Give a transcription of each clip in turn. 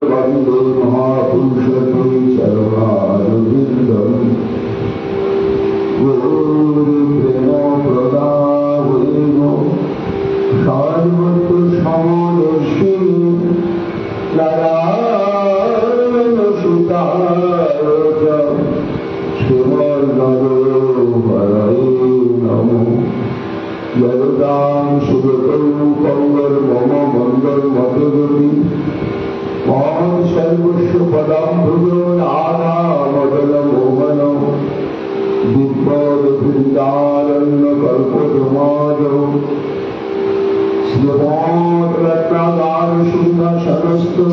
वन्दे महापुरुषते चरणारविन्दम् गुरुर्प्रेमप्रदायेन सर्वत्र समदर्शिनि नारायणसुताय च श्रीमन्नरोहरये नमः। जगतां सुगतौ कौरमम मङ्गलमतगति मां सर्वस्व पदाम्बुजो नानामदलमोहनो दिग्बोधवृन्दारण्यकल्पद्रुमादौ श्रीमद्रत्नागारशून्यशनस्तु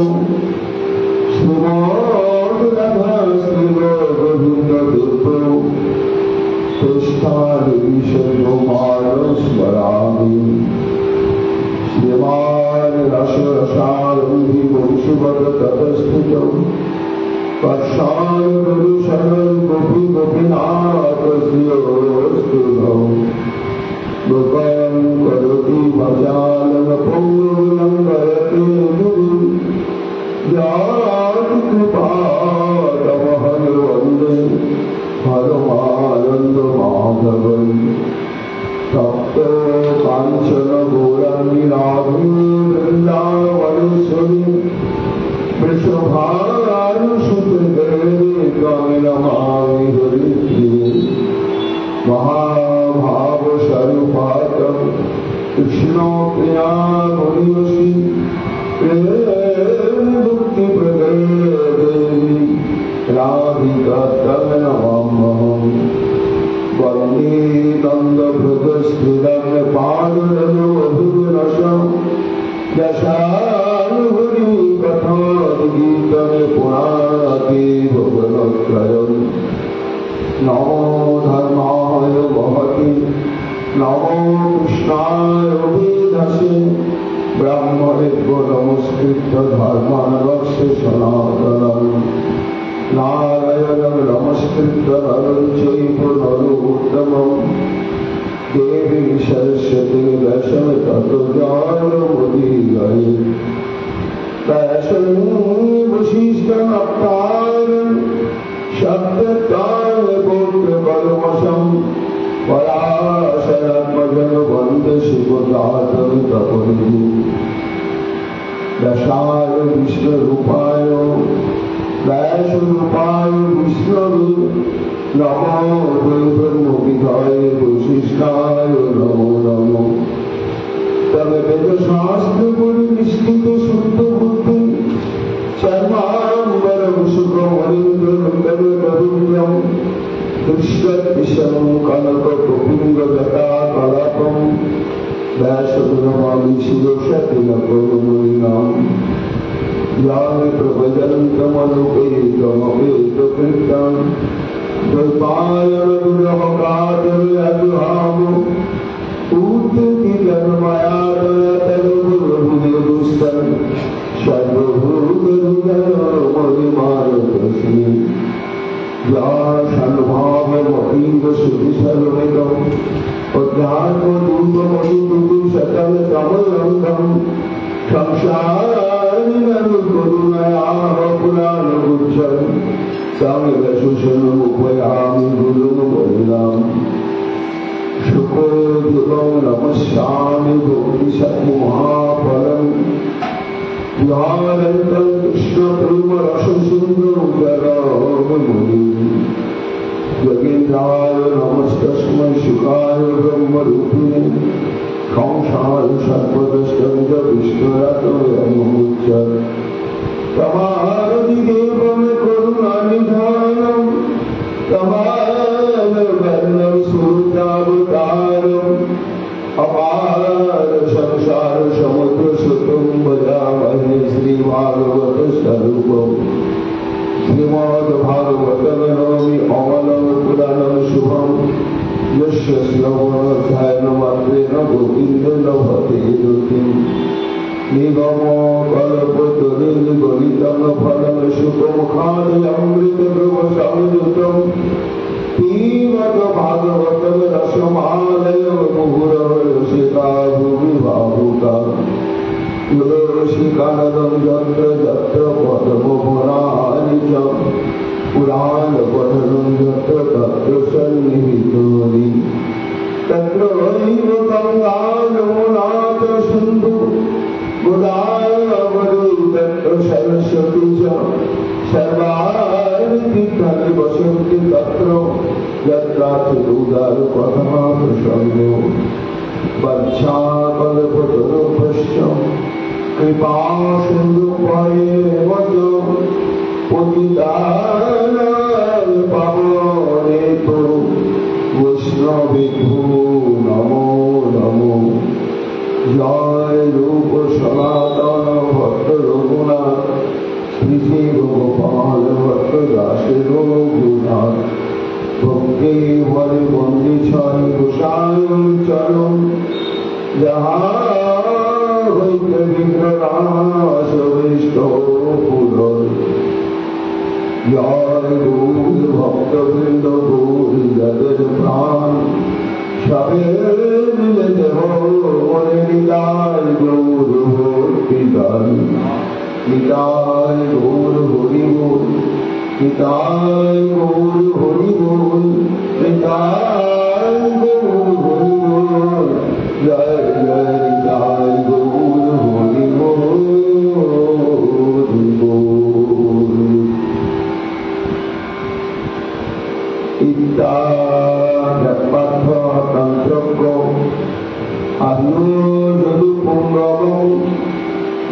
श्रीमद्रथश्रीगोविन्दतीर्थो तिष्ठादिशोमानस्मरामि। श्रीमान रसरसारंभि वंशवदतस्थितौ कर्षानुगुरुशरणं गोपी गोपीनाथस्योस्तुतौ लोकं करोति भजालनपौर्णं गयते गिरिं यात्कृपातमहं वन्दे परमानन्दमाधवम्। तप्तो काञ्चन गौराङ्गी वृन्दावनेश्वरी वृषभानुसुते नमामि हरिप्रिये। महाभावस्वरूपातं कृष्णप्रियामणिवशी प्रेममुक्तिप्रदे देवी राधिका तं नमाम्यहम्। वन्दे नन्दभृतस्थिरन्पादरसं यशानुभुरि कथागीतं पुराणते भुवनत्रयम्। नमो धर्माय महते नमो कृष्णाय वेदसे ब्रह्मणेभ्यो नमस्कृत्य धर्माणस्य सनातनम्। नारायणं नमस्कृत्य नरं चैव नरोत्तमम्। देवीं सरस्वतीं व्यासं ततो जयमुदीरये। व्यासं वसिष्ठनप्तारं शब्दतालगोत्रकल्मषं पराशरात्मजं वन्दे शिवदातं तपोनिधिं। व्यासाय विष्णुरूपाय व्यासरूपाय विष्णवे नमो ब्रह्मविद्याय वसिष्ठाय नमो नमः। तब वेदशास्त्रपरिनिष्ठित शुद्ध बुद्धि चर्माम्बरं शुभमणिन्द्रमण्डलगरुण्यं दृश्यद्विषं कनककुपिङ्गजटाकलापं व्यासगुणमामि शिरोषतिलकमुनिनाम्। यानि प्रभजन्तमनुपेतमपेतकृतं द्वैपायनविरहकातर्यजुहामो ऊर्ध्वतिजन्मयातयतगुरुर्भुजगुस्तं सर्वभूतहृदयमहिमानतस्मै। या सन्भावमतीन्द्रश्रुतिसर्वमिदम् अध्यात्मदूतमहितुः सकलतमलङ्कम् संसारिणं करुणयाः पुराणगुच्छं संरक्षुषमुपयामि गुरुमुपैलाम्। शुकोदितं नमस्यामि भोगिसत्महाफलम्। विहारन्तं कृष्णप्रेमरससिन्धुजराममुनिम्। योगीन्द्राय नमस्तस्मै शुकाय ब्रह्मरूपिणे संसार सर्वदष्टं च विष्णुरतोऽयमुच्यते। तमादिदेवं करुणानिधानं तमालवर्णं सूर्यावतारम्। अपार संसार समुद्रसुतं भजामहे श्रीभागवतस्वरूपम्। श्रीमद्भागवतं नमामि अमलं पुराणं शुभम्। यस्य श्रवणाध्यायनमात्रेण गोविन्देन भवति दुःखम्। निगमो कल्पतरुनिगलितं फलं सुखमुखादमृतद्रवसंयुतं। पिबत भागवतं रसमालय मुहुरः रसिका भुवि भावुका। रसिकानन्दं यत्र यत्र निहितोरि तत्र वैव गंगा यमुना च सिन्धु गोदावरी तत्र सरस्वती च सर्वाणि तीर्थानि वसन्ति तत्र यत्रापि उदारपथः प्रसंगो वक्षाकल्पतरुभ्यश्च कृपा सिन्धुभ्येव च पतितानां पावनेभ्यो वैष्णवेभ्यो नमो नमो। जय रूप सनातन भक्त रघुनाथ श्री गोपाल भक्त दास रघुनाथ भक्ति हरि बंदी छाई गोसाई चरण जहाँ हईते विघ्ननाश वैष्णव जय गौर भक्तवृंद गौर जगत प्राण सबे मिलते हो मोरे निताय गौर भक्तिदान निताय गौर हरि बोल निताय गौर हरि बोल निताय गौर हरि बोल जय जय निताय गौर हरि बोल तंत्र अनुपुंगम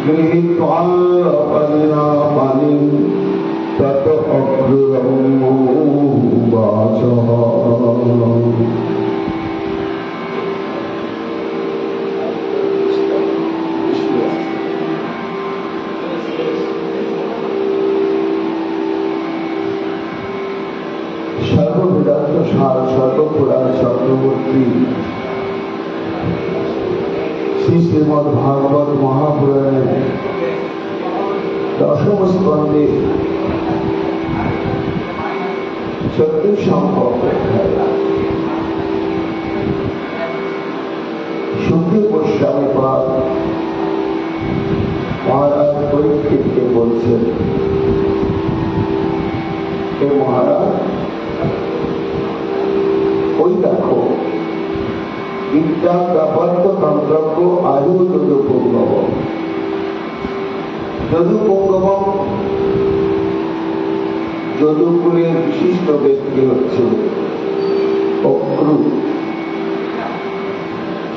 गृहीत्वा अपदिना पानी तत अग्रवाच। सर्ववेदांत सार सर्वपुराण चक्रवर्ती श्री श्रीमद् भागवत महापुराणे दशम स्कंदे सत्य संकल्प सुखदेव गोस्वामी पाद महाराज परीक्षित के बोलছেন हे महाराज ওই দেখো বিদ্যা ব্যাপার্য তন্ত্রজ্ঞ আয়ু যদুপুঙ্গব যদুপুঙ্গব যদুকুলের বিশিষ্ট ব্যক্তি হচ্ছে অক্রু।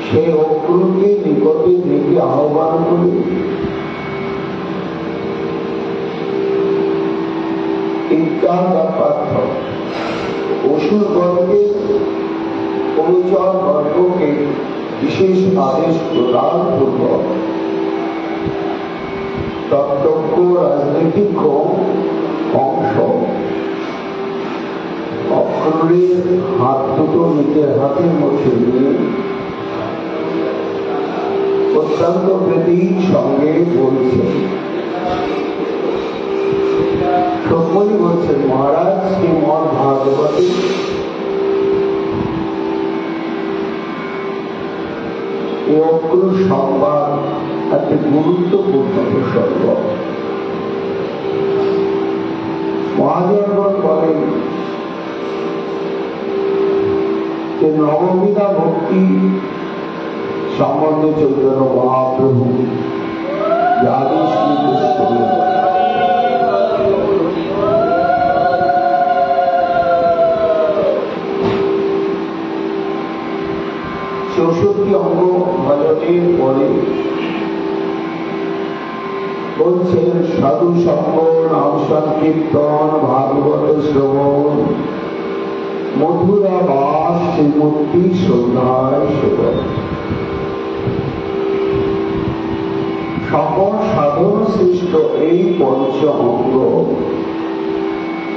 সেই অক্রুকে নিকটে ডেকে আহ্বান করে বিদ্যা ব্যাপার্য অসুর বর্গের অনুচর বর্গকে বিশেষ আদেশ প্রদান পূর্বক তত্ত্বজ্ঞ রাজনৈতিক অংশ অক্রুরের হাত দুটো নিজের হাতের মধ্যে নিয়ে অত্যন্ত প্রীতির সঙ্গে বলছেন। সকলেই বলছেন মহারাজ শ্রীমদ্ ভাগবতে এই অক্রুর সংবাদ একটি গুরুত্বপূর্ণ প্রসঙ্গ। মহাজনগণ বলেন যে নববিধা ভক্তি সম্বন্ধে চৈতন্য মহাপ্রভু আদেশ নির্দেশ করলেন। 64 অঙ্গ ভজনের পরে বলছেন সাধু সঙ্গ নাম সংকীর্তন ভাগবত শ্রবণ মধুরা বাস শ্রীমূর্তি শ্রদ্ধায় সেবন সকল সাধন সৃষ্ট এই পঞ্চ অঙ্গ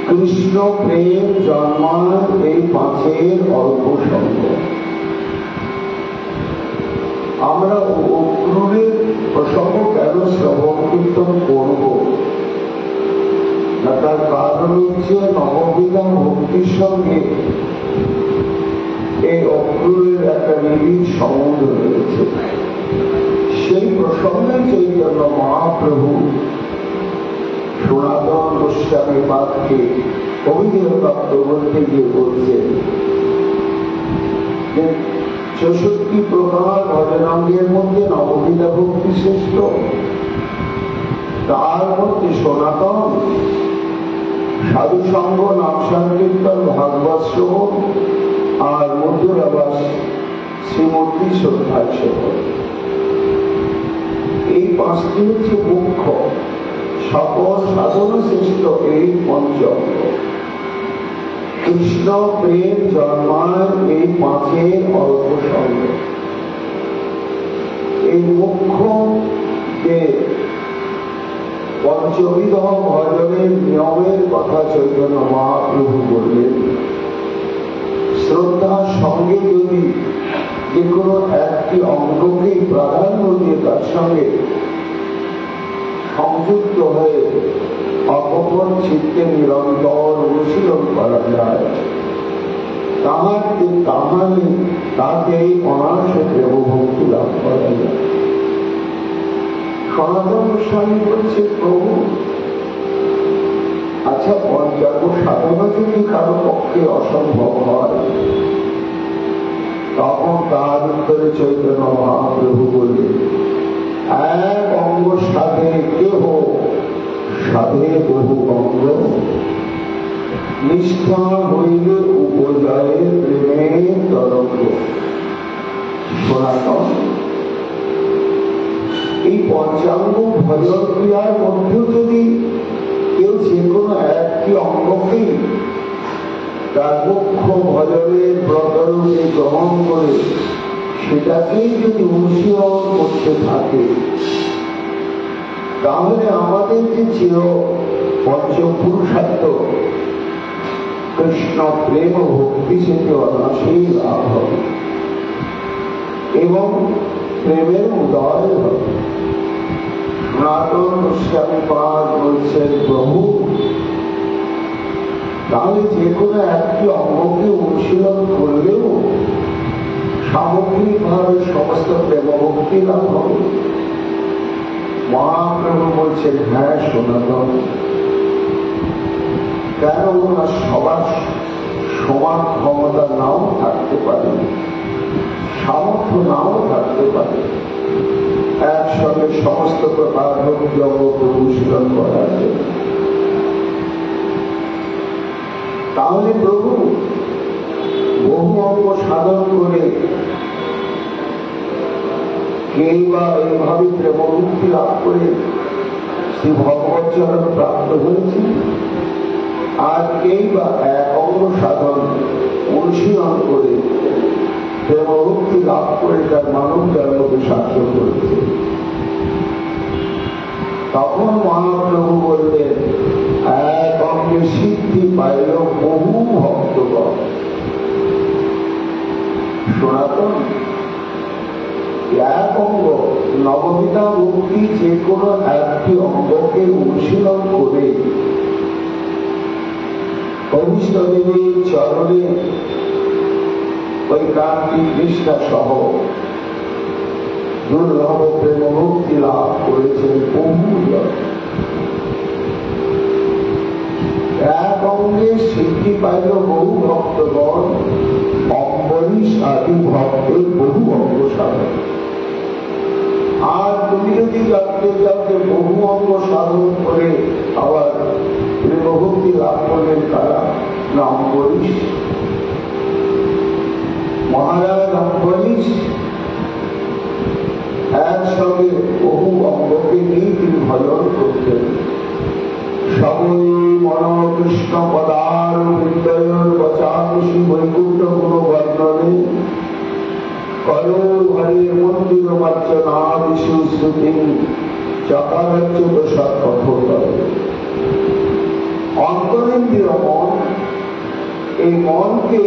কৃষ্ণ প্রেম জন্মায় এই পাঁচের অল্প সঙ্গ। আমরা অক্রুরের প্রসঙ্গ কেন শ্রবণ কীর্তন করব না, তার কারণ হচ্ছে নববিধা ভক্তির সঙ্গে এই অক্রুরের একটা নিবিড় সম্বন্ধ রয়েছে। সেই প্রসঙ্গে চৈতন্য মহাপ্রভু সনাতন গোস্বামী পাদকে অভিধেয় তত্ত্ব বলতে গিয়ে বলছেন যে 64 প্রকার ভজনাঙ্গের মধ্যে নববিধা ভক্তি শ্রেষ্ঠ, তার মধ্যে সনাতন, সাধু সঙ্গ, নাম সংকীর্তন, ভাগবত শ্রবণ আর মধুর আবাস শ্রীমূর্তি শ্রদ্ধার সেবন, এই পাঁচটি হচ্ছে মুখ্য। সকল সাধন শ্রেষ্ঠ এই পঞ্চম। কৃষ্ণ প্রেম জন্মায় এই পাঁচের অল্প সঙ্গ। এই মুখ্য যে পঞ্চবিধ ভজনের নিয়মের কথা চৈতন্য মহাপ্রভু বললেন, শ্রদ্ধার সঙ্গে যদি যে কোনো একটি অঙ্গকে প্রাধান্য দিয়ে তার সঙ্গে সংযুক্ত হয়ে অকপট চিত্তে নিরন্তর অনুশীলন করা যায়, তাহলে তাকে অনায়াসে প্রেমভক্তি লাভ করা যায়। সনাতন গোস্বামী বলছে, প্রভু আচ্ছা পঞ্চাঙ্গ সাধনা যদি কারো পক্ষে অসম্ভব হয়, তখন তার উত্তরে চৈতন্য মহাপ্রভু বললেন, এক অঙ্গ সাধে কেহ সাধে বহু অঙ্গ, নিষ্ঠা হইলে উপজয়ে প্রেমের তরঙ্গ। সনাতন এই পঞ্চাঙ্গ ভজন ক্রিয়ার মধ্যেও যদি কেউ যে কোনো একটি অঙ্গকেই তার মুখ্য ভজনের প্রকরণে গ্রহণ করে সেটাকেই যদি অনুশীলন করতে থাকে, তাহলে আমাদের যে চির পঞ্চপুরুষার্থ কৃষ্ণ প্রেম ও ভক্তি সেটি অনায়াসেই লাভ হবে এবং প্রেমের উদয় হবে। সনাতন গোস্বামী পাদ বলছেন, প্রভু তাহলে যে কোনো একটি অঙ্গকে অনুশীলন করলেও সামগ্রিক ভাবে সমস্ত প্রেম ভক্তি লাভ হবে। মহাপ্রভু বলছেন, হ্যাঁ সনাতন, কেন ওনার সবার সমান ক্ষমতা নাও থাকতে পারে, সামর্থ্য নাও থাকতে পারে একসঙ্গে সমস্ত প্রকার ভক্তি অঙ্গকে অনুশীলন করার জন্য। তাহলে প্রভু বহু অঙ্গ সাধন করে কেই বা এইভাবে প্রেমভক্তি লাভ করে শ্রী ভগবত চরণ প্রাপ্ত হয়েছে, আর কেই বা এক অঙ্গ সাধন অনুশীলন করে প্রেমভক্তি লাভ করে তার মানব জন্মকে সার্থক করেছে। তখন মহাপ্রভু বললেন, এক অঙ্গে সিদ্ধি পাইল বহু ভক্তগণ। সনাতন এক অঙ্গ নববিধা ভক্তি যে কোনো একটি অঙ্গকে অনুশীলন করে অভিষ্টদেবের চরণে ঐকান্তিক নিষ্ঠা সহ দুর্লভ প্রেমভক্তি লাভ করেছেন বহুজন। এক অঙ্গে সিদ্ধি পাইল বহু ভক্তগণ, অম্বরীশ আদি ভক্তের বহু অঙ্গ সাধন। আর তুমি যদি যাতে যাতে বহু অঙ্গ সাধন করে আবার প্রেমভক্তি লাভ করলেন তারা, না অম্বরীশ মহারাজ অম্বরীশ একসঙ্গে বহু অঙ্গকে নিয়ে তিনি ভজন করতেন। সবই মন কৃষ্ণ পদার হৃদয়ের বচাংশী বৈকুণ্ঠ গুণ বর্ণনে করো হরির মন্দির মার্চনাদিষু শ্রুতি চকারচ্যুত সৎপথোদয়। অন্তরেন্দ্রিয় মন, এই মনকে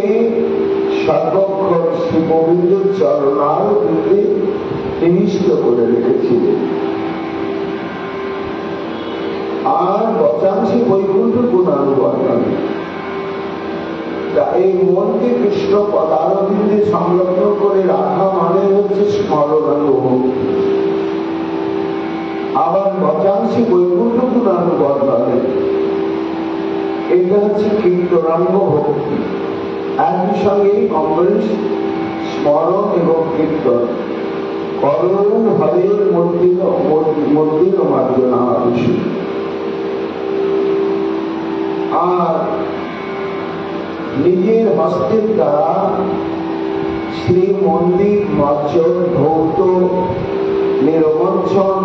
সর্বক্ষণ শ্রী গোবিন্দের চরণার দিকে নিবিষ্ট করে রেখেছিলেন। আর বচাংশী বৈকুণ্ঠ গুণানুবর্ণনে, এই মনকে কৃষ্ণ পদারবিন্দে সংলগ্ন করে রাখা মানে হচ্ছে স্মরণানুভব। আবার বচাংশী বৈকুণ্ঠ গুণানুবর্ণনে, এটা হচ্ছে কীর্তনাঙ্গ ভক্তি। একই সঙ্গে অম্বরীশ স্মরণ এবং কীর্তন করুণ হরের মন্দির মার্জনা আদিশু। আর নিজের হস্তের দ্বারা শ্রী মন্দির মার্জন ধৌত নিরবচ্ছন,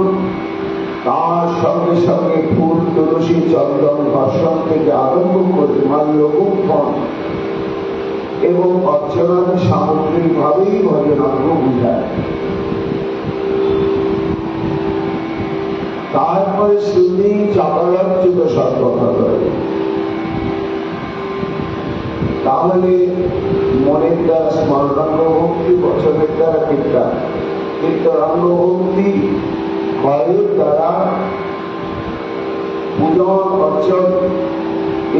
তার সঙ্গে সঙ্গে ফুল তুলসী চন্দন ঘর্ষণ থেকে আরম্ভ করে মাল্যগুপ্তন এবং অর্চনার সামগ্রিক ভাবেই ভজনাঙ্গ বুঝায়। তারপরে শ্রুতি চাপালাচ্যুত সব কথা করে। তাহলে মনের দ্বারা স্মরণাঙ্গ ভক্তি, বচনের দ্বারা কীর্তনাঙ্গ ভক্তি, কয়ের দ্বারা পূজন অর্চন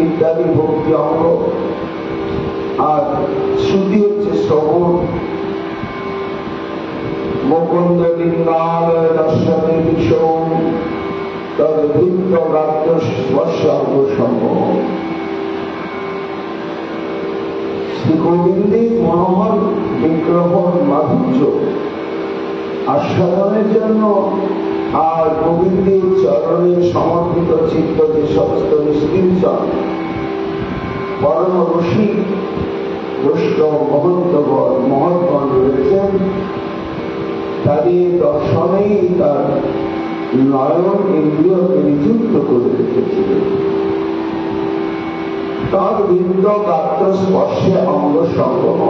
ইত্যাদি ভক্তি অঙ্গ, আর শ্রুতি হচ্ছে শ্রবণ। মুকুন্দ লিঙ্গালয় দর্শনে বিষম তদ্ভৃত্ত গাত্র স্পর্শ অঙ্গ সম্ভব। শ্রী গোবিন্দের মনোহর বিগ্রহ মাধুর্য আস্বাদনের জন্য আর গোবিন্দের চরণে সমর্পিত চিত্ত যে সমস্ত নিষ্কিঞ্চন পরম রসিক বৈষ্ণব মহৎগণ রয়েছেন, তাদের দর্শনেই তার নয়ন ইন্দ্রিয়কে নিযুক্ত করে রেখেছিলেন। তার বৃন্দ গাত্র স্পর্শে অঙ্গ সংগম।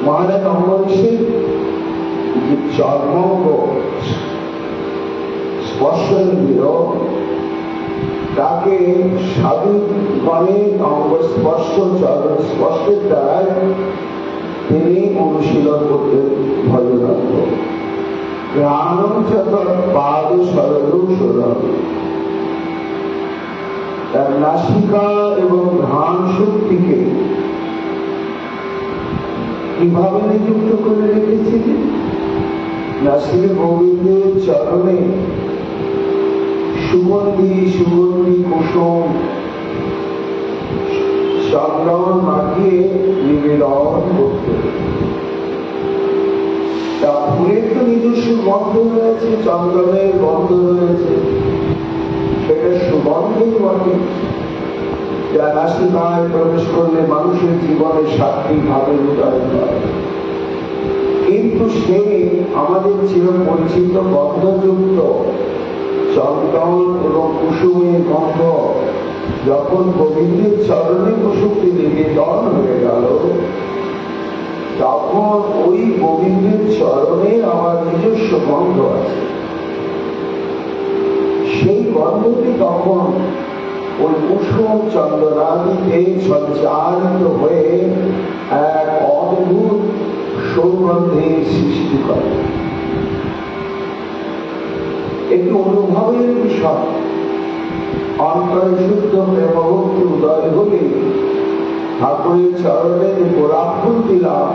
মহারাজ অম্বরীশের যে চর্মাঙ্গ স্পর্শেন্দ্রিয়, তাকে সাধুগণের অঙ্গ স্পর্শ চরণ স্পর্শের দ্বারাই তিনি অনুশীলন করতেন ভজনাঙ্গ। জ্ঞানম চতর পাদ সরল সরল, তার নাসিকা এবং ঘ্রাণ শক্তিকে কিভাবে নিযুক্ত করে রেখেছিলেন? শ্রী গোবিন্দের চরণে সুগন্ধি কুসুম চন্দন মাখিয়ে নিবেদন করতেন। তা ফুলের তো নিজস্ব গন্ধ রয়েছে, চন্দনের গন্ধ রয়েছে, সেটা সুগন্ধই বটে, যা নাসিকায় প্রবেশ করলে মানুষের জীবনে সাত্বিক ভাবে রূপায়ণ হয়। কিন্তু সে আমাদের চির পরিচিত গন্ধযুক্ত চন্দন এবং কুসুমের গন্ধ যখন গোবিন্দের চরণে কুসুমটি নিবেদন হয়ে গেল, তখন ওই গোবিন্দের চরণে আমার নিজস্ব গন্ধ আছে। সেই গন্ধটি তখন ওই কুসুম চন্দনাদিতে সঞ্চারিত হয়ে এক অদ্ভুত সৌগন্ধের সৃষ্টি করে। একটু অনুভবের বিষয়। অন্তরে শুদ্ধ প্রেমভক্তি উদয় হলে ঠাকুরের চরণে যে গোলাপ ফুল দিলাম,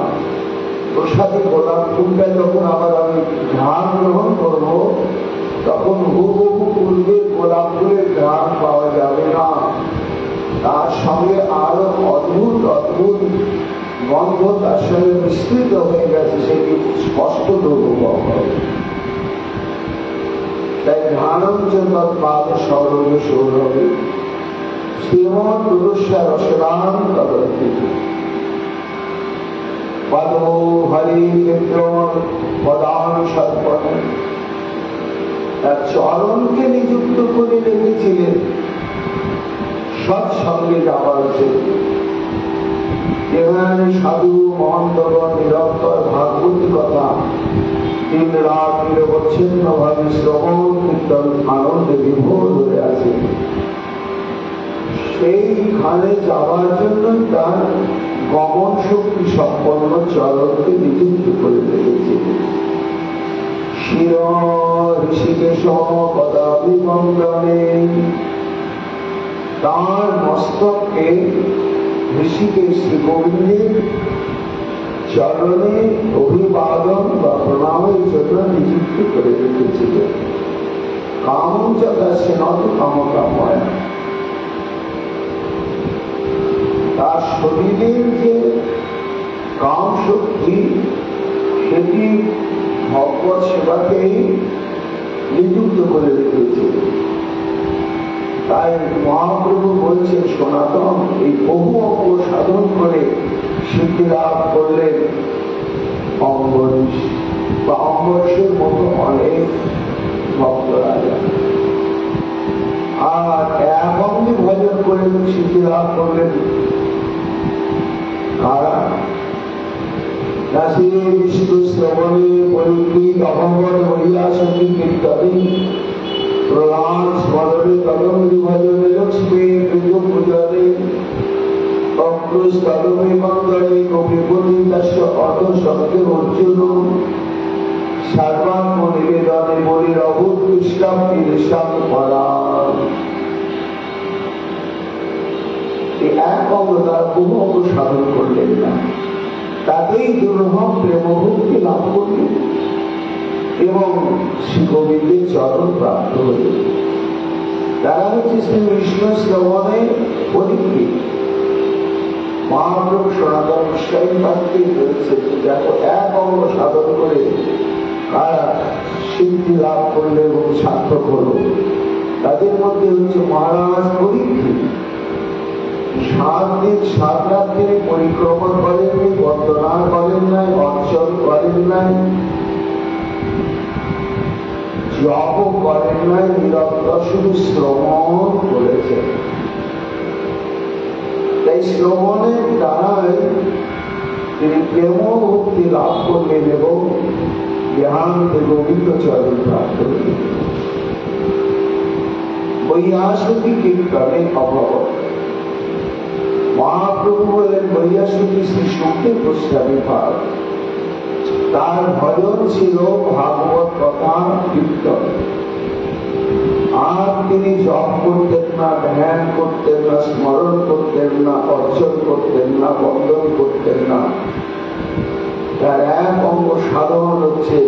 প্রসাদে গোলাপ ফুলটা যখন আবার আমি ধ্যান গ্রহণ করব, তখন হুবহু পূর্বের গোলাপ ফুলের ঘ্রাণ পাওয়া যাবে না, তার সঙ্গে আরো অদ্ভুত অদ্ভুত গন্ধ তার সঙ্গে মিশ্রিত হয়ে গেছে, সেটি স্পষ্ট অনুভব হবে। তাই ধ্যানঞ্চন পাদ সরল সৌরভে শ্রীমৎ তুলস্যা রসদান তদর্থী পদ হরি ক্ষেত্র পদান সর্পণ। তার চরণকে নিযুক্ত করে রেখেছিলেন সৎসঙ্গে যাওয়ার জন্য। যেখানে সাধু মহন্তগণ নিরন্তর ভাগবতী কথা দিন রাত নিরবচ্ছিন্ন ভাবে শ্রবণ কীর্তন আনন্দে বিভোর হয়ে আছে, সেইখানে যাওয়ার জন্য তার গমন শক্তি সম্পন্ন চরণকে নিযুক্ত করে রেখেছিলেন। শির ঋষিকেশ পদাভিবন্দনে, তার মস্তককে ঋষিকেশ শ্রী গোবিন্দের চরণে অভিবাদন বা প্রণামের জন্য নিযুক্ত করে রেখেছিলেন। কামচ দাসে নত কামকাময়। তার শরীরের যে কাম শক্তি সেটি ভগবত সেবাকেই নিযুক্ত করে রেখেছে। তাই মহাপ্রভু বলছেন সনাতন এই বহু অঙ্গ সাধন করে সিদ্ধি লাভ করলেন অম্বরীশ বা অম্বরীশের মতো অনেক ভক্তরা। আর এক অঙ্গে ভজন করে সিদ্ধি লাভ করলেন কারা? নাসি বিষ্ণু শ্রবণে পরিকৃত অভঙ্গর মহিলা সঙ্গী কীর্তনে প্রহ্লাদ স্মরণে কদম বিভজনে লক্ষ্মী প্রিয় পূজনে অক্রুশ কদমে মঙ্গলে কবিপতি দাস্য অত শব্দে অর্জুন সর্বাত্ম নিবেদনে বলির অভূত কৃষ্ণাম নিবেশাম পরাম। এই এক অঙ্গ তার বহু অঙ্গ সাধন করলেন না, তাতেই দুর্লভ প্রেমভক্তি লাভ করলেন এবং শ্রী গোবিন্দের চরণ প্রাপ্ত হলেন। তারা হচ্ছে শ্রী বিষ্ণু শ্রবণে পরিকৃত। মহাপ্রভু সনাতন গোস্বামী পাত্রী বলছে দেখো এক অঙ্গ সাধন করে কারা সিদ্ধি লাভ করলো এবং সার্থক হলো। তাদের মধ্যে হচ্ছে মহারাজ পরীক্ষিত। 7 দিন 7 রাত তিনি পরিক্রমা করেননি, বন্দনা করেন নাই, অর্চন করেন নাই, জপ করেন নাই, নিরন্তর শুধু শ্রবণ করেছেন। তাই শ্রবণের দ্বারাই তিনি প্রেম ভক্তি লাভ করলেন এবং দেহান্তে গোবিন্দ চরণ প্রাপ্ত হলেন। বৈয়াসুকি কীর্তনে অভাব। মহাপ্রভু বলেন বৈয়াসুকি শ্রী সুখদেব গোস্বামী পাদ, তার ভজন ছিল ভাগবত কথা কীর্তন। আর তিনি জপ করতেন না, ধ্যান করতেন না, স্মরণ করতেন না, অর্চন করতেন না, বন্দন করতেন না। তার এক অঙ্গ সাধন হচ্ছে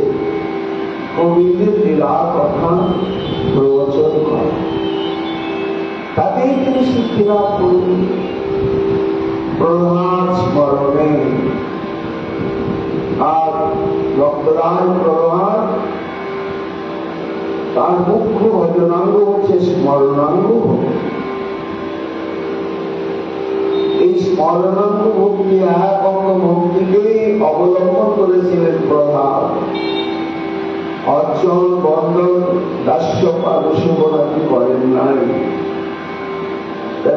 গোবিন্দের লীলা কথা প্রবচন করা। তাতেই তিনি সিদ্ধি লাভ করলেন। প্রহ্লাদ স্মরণে। আর রক্তদান প্রহ্লাদ তার মুখ্য ভজনাঙ্গ হচ্ছে স্মরণাঙ্গ। এই স্মরণাঙ্গ ভক্তি এক অঙ্গ ভক্তিকে অবলম্বন করেছিলেন প্রহ্লাদ। অর্চন বন্দন দাস্য পারসেবনাদি করেন নাই।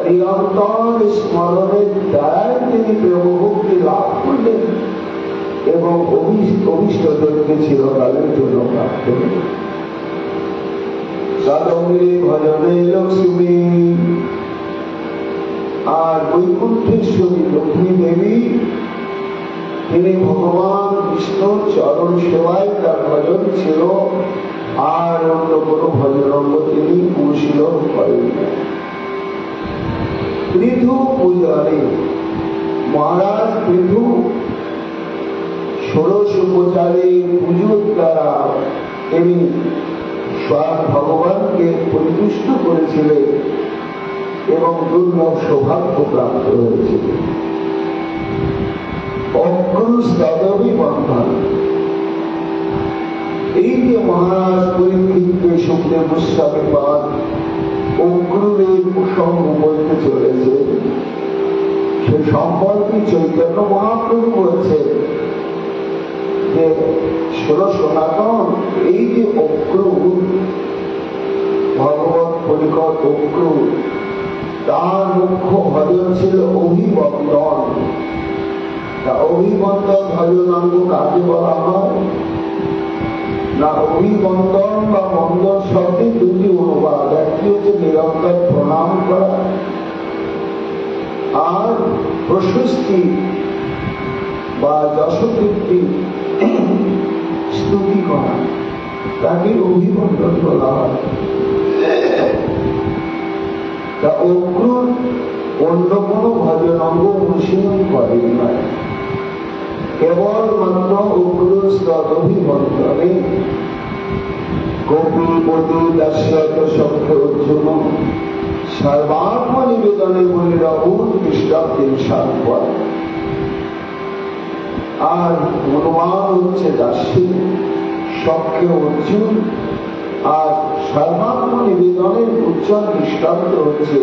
নিরন্তর স্মরণের দ্বারাই তিনি প্রেমভক্তি লাভ করলেন এবং অভিষ্ট জনকে চিরকালের জন্য প্রাপ্ত হলেন। সদঙ্গে ভজনে লক্ষ্মী। আর বৈকুণ্ঠেশ্বরী লক্ষ্মী দেবী তিনি ভগবান বিষ্ণুর চরণ সেবায় তার ভজন ছিল, আর অন্য কোন ভজনঙ্গ তিনি অনুশীলন করেন না। পৃথু পূজনে মহারাজ পৃথু 16 উপচারে পুজোর দ্বারা তিনি স্বয়ং ভগবানকে পরিতুষ্ট করেছিলেন এবং দুর্লভ সৌভাগ্য প্রাপ্ত হয়েছিল। অগ্রুস্তদবি বন্ধন। এই যে মহারাজ পরীক্ষিতকে সুখদেব গোস্বামী পাদ অগ্রুরের প্রসঙ্গ বলতে চলেছে, সে সম্পর্কে চৈতন্য মহাপ্রভু বলছে যে সনাতন এই যে অগ্রু ভগবত পরিকর অগ্রু, তার মুখ্য ভজন ছিল অভিবন্দন। তা অভিবন্দন ভজনাঙ্গ কাকে বলা হয় না? অভিবন্দন বা বন্দন শব্দের দুটি অনুবাদ। একটি হচ্ছে নিরন্তর প্রণাম করা, আর প্রশস্তি বা যশকীর্তি স্তুতি করা, তাকে অভিবন্দন বলা হয়। তা অগ্রুর অন্য কোন ভজন অঙ্গ অনুশীলন করেন না, কেবলমাত্র অগ্রুর স্তদভিবন্দনে গোপীপতি দাস্যত শব্দ অর্জুন সর্বাত্ম নিবেদনে বলে রঘুর খ্রিস্টাব্দের সাতবার। আর হনুমান হচ্ছে দাসী, সখ্যে অর্জুন, আর সর্বাত্ম নিবেদনের উচ্চার খ্রিস্টাব্দ হচ্ছে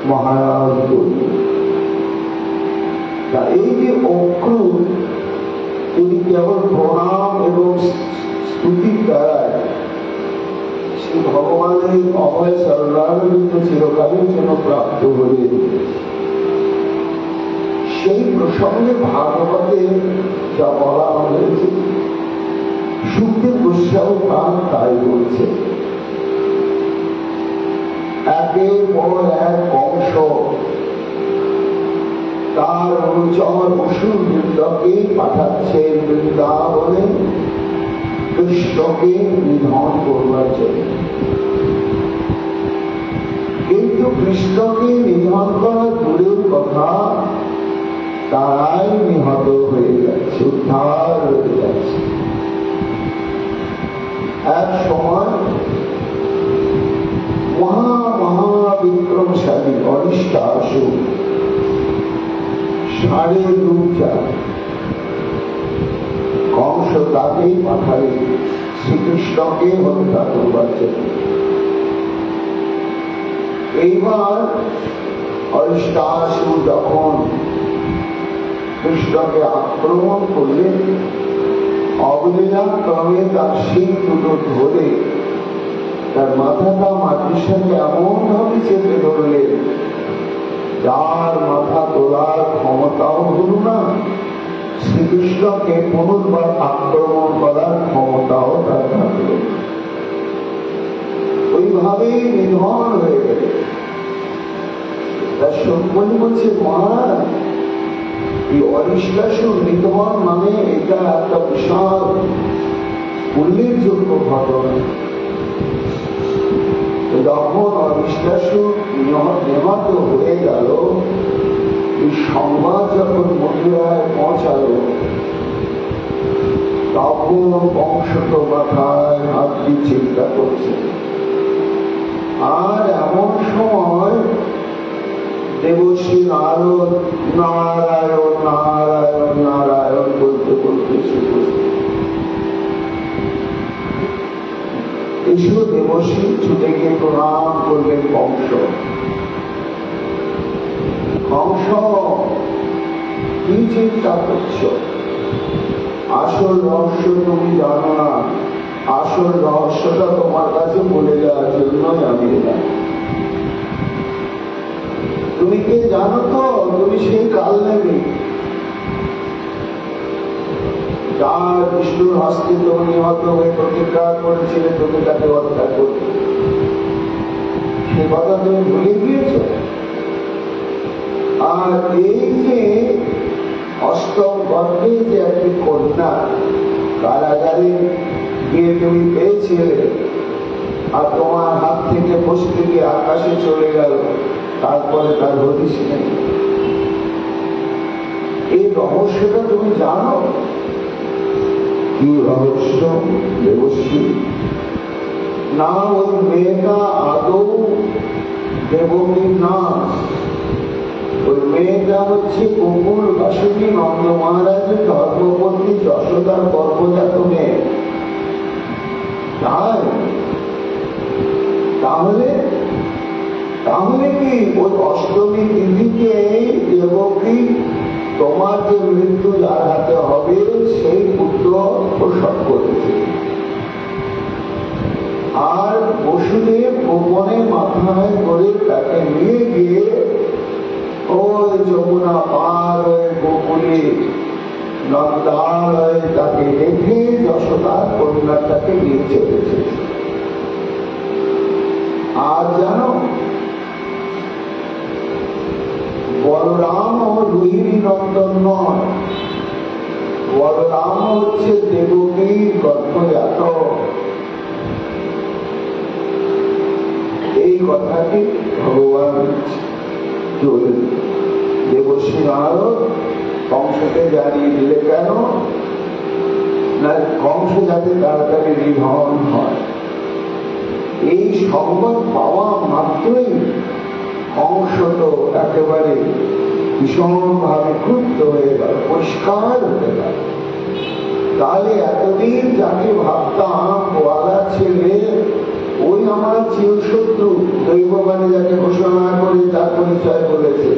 মহারাজ বলি। এই যে অক্রুর যদি কেবল প্রণাম এবং স্তুতির দ্বারায় শ্রী ভগবানের অভয় সর্বানন্দ চিরকালের জন্য প্রাপ্ত হলে, সেই প্রসঙ্গে ভাগবতে যা বলা হয়েছে সুখদেব গোস্বামী প্রাণ তাই বলছে। একের পর এক অংশ তার অনুচর অসুর বৃন্দকে পাঠাচ্ছেন বৃন্দাবনে কৃষ্ণকে নিধন করবার জন্য। কিন্তু কৃষ্ণকে নিধন করা দূরের কথা, তারাই নিহত হয়ে যাচ্ছে, উদ্ধার হয়ে যাচ্ছে। এক সময় মহাবিক্রমশালী অরিষ্টাসুর সাড়ে দুর্জা কংস তাকেই পাঠালে শ্রীকৃষ্ণকে হত্যা করবার জন্য। এইবার অরিষ্টাসুর যখন কৃষ্ণকে আক্রমণ করলেন, অবলীলা ক্রমে তার শিং দুটো ধরে তার মাথাটা মাটির সাথে এমন ভাবে চেপে ধরলেন, যার মাথা তোলার ক্ষমতাও হল না, শ্রীকৃষ্ণকে পুনর্বার আক্রমণ করার ক্ষমতাও তার থাকল। ওইভাবেই নিধন হয়ে গেল। তার সঙ্গী বলছে, মহারাজ এই অরিষ্টাসুর নিধন মানে এটা একটা বিশাল উল্লেখযোগ্য ঘটনা। যখন অরিষ্টাসুর নিহত হয়ে গেল, এই সংবাদ যখন মথুরায় পৌঁছালো, তখন বংশ তো মাথায় হাত দিয়ে চিন্তা করছে। আর এমন সময় দেবশ্রী নারদ নারায়ণ নারায়ণ নারায়ণ বলতে বলতে এসো দেবশ্রী ছুটে গিয়ে প্রণাম করলেন কংস। কংস, কি চিন্তা করছ? আসল রহস্য তুমি জানো না। আসল রহস্যটা তোমার কাছে বলে যাওয়ার জন্যই আমি এলাম। তুমি কে জানো তো? তুমি সেই কাল নেবে যার বিষ্ণুর হস্তে তুমি নিহত হয়ে প্রতিজ্ঞা করেছিলে তুমি তাকে হত্যা করবে। সে কথা তুমি ভুলে গিয়েছ। আর এই যে অষ্টম গর্ভে যে একটি কন্যা কারাগারে গিয়ে তুমি পেয়েছিলে, আর তোমার হাত থেকে বসতে গিয়ে আকাশে চলে গেল, তারপরে তার হদিস নেই। এই রহস্যটা তুমি জানো? কি রহস্য দেবশ্রী? না, ওই মেয়েটা আদৌ দেবকী না। ওই মেয়েটা হচ্ছে গোকুল বাসিনী নন্দ মহারাজের ধর্মপত্নী যশোদার গর্ভজাত মেয়ে। তাহলে তাহলে কি ওই অষ্টমী তিথিকে দেবকী তোমার যে মৃত্যু যার হাতে হবে সেই পুত্র প্রসব করেছে। আর বসুদেব গোপনে মাথায় করে তাকে নিয়ে গিয়ে ওই যমুনা পার হয়ে গোকুলে নন্দালয়ে তাকে রেখে যশোদার কন্যাটাকে নিয়ে চলেছে। আর জানো, বলরাম ও রোহিণী নন্দন নয়, বলরাম হচ্ছে দেবকীর গর্ভজাত। এই কথাটি ভগবান দেবশ্রী নারদ কংসকে জানিয়ে দিলে। কেন না? কংস যাতে তাড়াতাড়ি নিধন হয়। এই সংবাদ পাওয়া মাত্রই কংস তো একেবারে ভীষণভাবে ক্রুদ্ধ হয়ে গেল, পরিষ্কার হয়ে গেল। তাহলে এতদিন যাকে ভাবতাম গোয়ালা ছেলে, ওই আমার চিরশত্রু, দৈববাণী যাকে ঘোষণা করে তার পরিচয় বলেছে।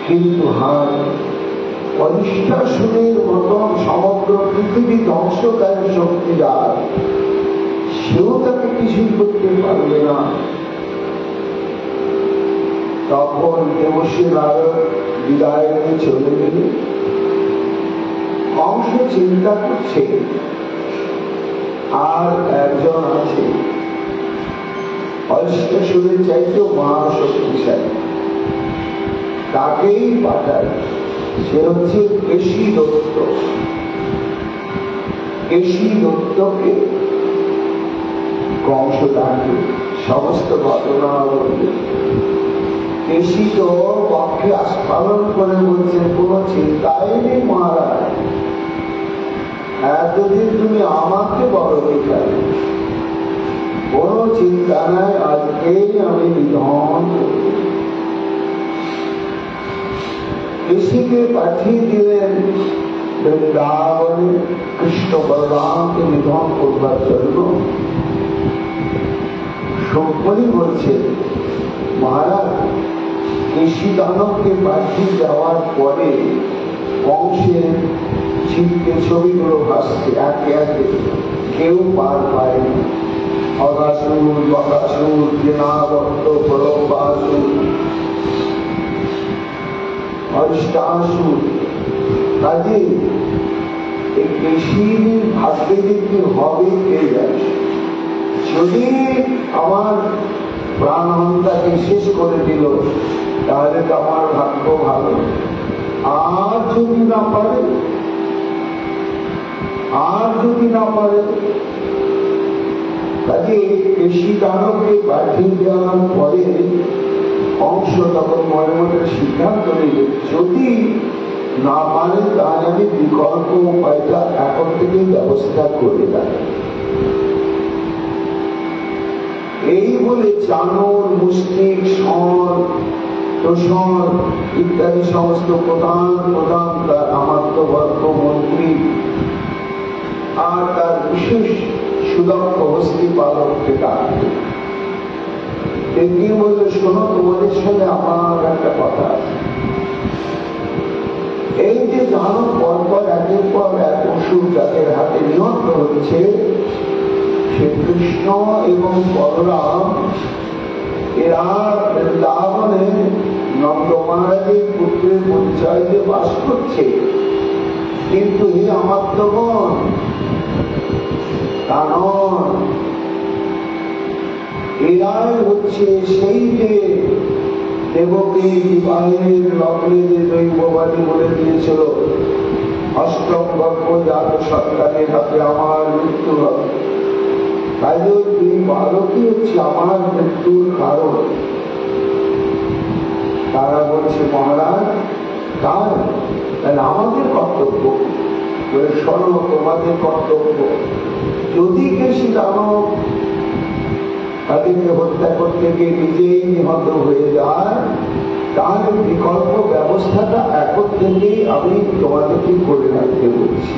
কিন্তু অরিষ্টাসুরের মতন সমগ্র পৃথিবী ধ্বংসকারী শক্তি যার, সেও তাকে কিছুই করতে পারবে না। তখন দেবশ্রী নারদ বিদায় নিয়ে চলে গেলে কংস চিন্তা করছে আর একজন আছে অরিষ্টাসুরের চাইতেও মহাশক্তিশালী, তাকেই পাঠায়। সে হচ্ছে কেশী দত্ত। কেশী দত্তকে কংস ডাকে, সমস্ত ঘটনা বলবে। কেশী তো পক্ষে আস্ফালন করে বলছে, কোন চিন্তাই নেই মহারাজ, এতদিন তুমি আমাকে বলো কেন, কোন চিন্তা নাই, আজকেই আমি নিধন করব। কেশীকে পাঠিয়ে দিলেন বৃন্দাবনে কৃষ্ণ বলরামকে নিধন করবার জন্য। শোকমণি বলছে, মহারাজ কেশী দানবকে পাঠিয়ে যাওয়ার পরে কংসের চিত্তে ছবিগুলো ভাসছে একে একে, কেউ পার পায়নি। অগাসুর, বকাসুর, জেনাবত্ত, প্রলম্বাসুর, অরিষ্টাসুর। কাজে এই কেশীর ভাগ্যে যে কি হবে কে জানে। যদি আমার প্রাণহন্তাকে শেষ করে দিল তাহলে তো আমার ভাগ্য ভালো, আর যদি না পারে, কাজে কেশী দানবকে পাঠিয়ে দেওয়ার পরে কংস তখন মনে মনে সিদ্ধান্ত নিল, যদি না পারে তাহলে আমি বিকল্প উপায়টা এখন থেকে ব্যবস্থা করে দেয়। এই বলে চানর, মুস্তিক, স্বর, তোষণ ইত্যাদি সমস্ত প্রধান তার আমাত্যবর্গ, মন্ত্রী আর তার বিশেষ সুদক্ষ হস্তি পালককে ডাকবে। এগিয়ে বললে, শোনো, তোমাদের সঙ্গে আমার একটা কথা আছে। এই যে জানো পরপর একের পর এক অসুর যাদের হাতে নিহত হচ্ছে, সে কৃষ্ণ এবং বলরাম এরা বৃন্দাবনে নন্দ মহারাজের পুত্রের পরিচয় দিয়ে বাস করছে। কিন্তু হে আমাত্যগণ, কারণ এরাই হচ্ছে সেই যে দেবকে বিবাহের লগ্নে যে দৈববাণী বলে দিয়েছিল, অষ্টম গর্ভ জাত সন্তানের হাতে আমার মৃত্যু হবে। তাই দুই বালকই হচ্ছে আমার মৃত্যুর কারণ। তারা বলছে, মহারাজ তাহলে আমাদের কর্তব্য, শোনো তোমাদের কর্তব্য, যদি কেশী দানব তাদেরকে হত্যা করতে গিয়ে নিজেই নিহত হয়ে যায়, তাহলে বিকল্প ব্যবস্থাটা এখন থেকেই আমি তোমাদেরকে করে রাখতে বলছি।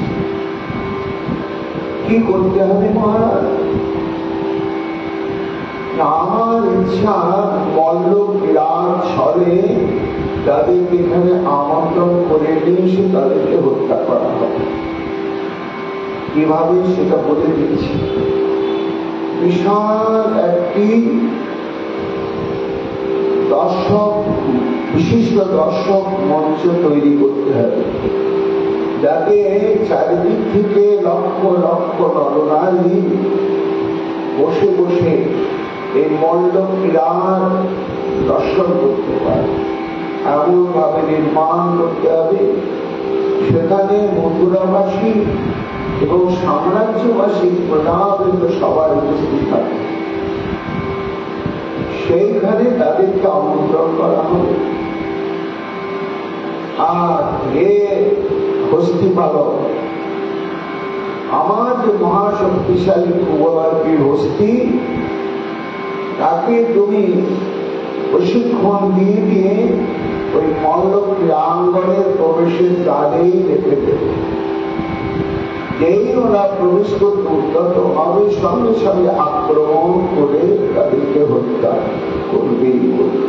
কি করতে হবে মহারাজ? আমার ইচ্ছা মল্ল বিরাট ছলে তাদেরকে এখানে আমন্ত্রণ করে নিয়ে এসে তাদেরকে হত্যা করা হবে। কিভাবে সেটা বলে দিচ্ছি। বিশাল একটি বিশিষ্ট দর্শক মঞ্চ তৈরি করতে হবে, যাতে চারিদিক থেকে লক্ষ লক্ষ নরনারী বসে বসে এই মণ্ডপ ক্রীড়ার দর্শন করতে পারে। এমন ভাবে নির্মাণ করতে হবে সেখানে মথুরাবাসী এবং সাম্রাজ্যবাসী প্রজাবৃন্দ সবার উপস্থিত থাকে। সেইখানে তাদেরকে আমন্ত্রণ করা হবে। আর হে হস্তি পালক, আমার যে মহাশক্তিশালী কুবলর্পীর হস্তি, তাকে তুমি প্রশিক্ষণ দিয়ে দিয়ে ওই মল্ল ক্রীড়াঙ্গনের প্রবেশের দ্বারেই রেখে দেবে। যেই ওরা প্রবেশ করতে উদ্যত হবে, সঙ্গে সঙ্গে আক্রমণ করে তাদেরকে হত্যা করবেই করবে।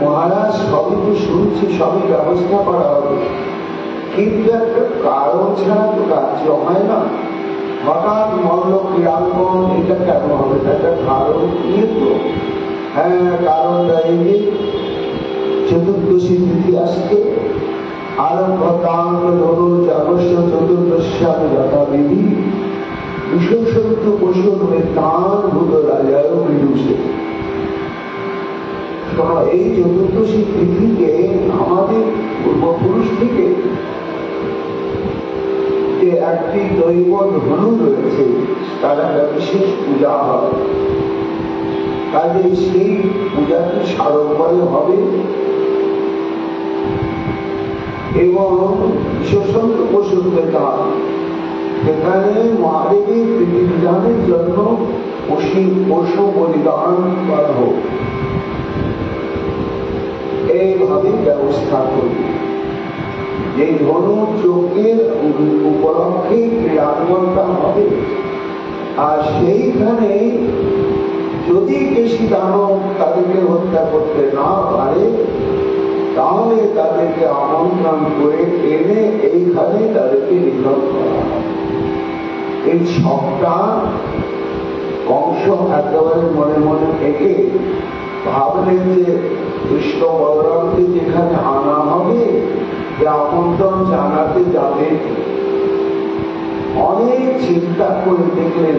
মহারাজ, সবই তো শুনছি, সবই ব্যবস্থা করা হবে, কিন্তু একটা কারণ ছাড়া তো কার্য হয় না। হঠাৎ মল্ল ক্রীড়াঙ্গন, এটা কেন হবে? একটা কারণ নিয়ে তো। হ্যাঁ, কারণটা এই যে চতুর্দশী তিথি আসছে, আরম্ভতাঙ্গ জাগস্য চতুর্দশ্যাম যথাবিধি বিশেষত্ব পশুর মেতান ভূত রাজায় বিদুষে। এই চতুর্দশী তিথিকে আমাদের পূর্বপুরুষ থেকে যে একটি দৈব ধনু রয়েছে, তার একটা বিশেষ পূজা হয়। কাজে সেই পূজাটি সাড়ম্বরে হবে এবং বিশেষত পশুর মেতান, সেখানে মহাদেবীর প্রীতিবিধানের জন্য পশু বলিদান করা হোক, এইভাবে ব্যবস্থা করি। যে ধনু চোখের উপলক্ষে ক্রীড়াঙ্গনটা হবে, আর সেইখানে যদি কেশী দানব তাদেরকে হত্যা করতে না পারে, তাহলে তাদেরকে আমন্ত্রণ করে এনে এইখানে তাদেরকে নিধন করা হয়। এই সবটা কংস একেবারে মনে মনে থেকে ভাবলেন যে কৃষ্ণ বলরামকে যেখানে আনা হবে, যে আমন্ত্রণ জানাতে যাবে। অনেক চিন্তা করে দেখলেন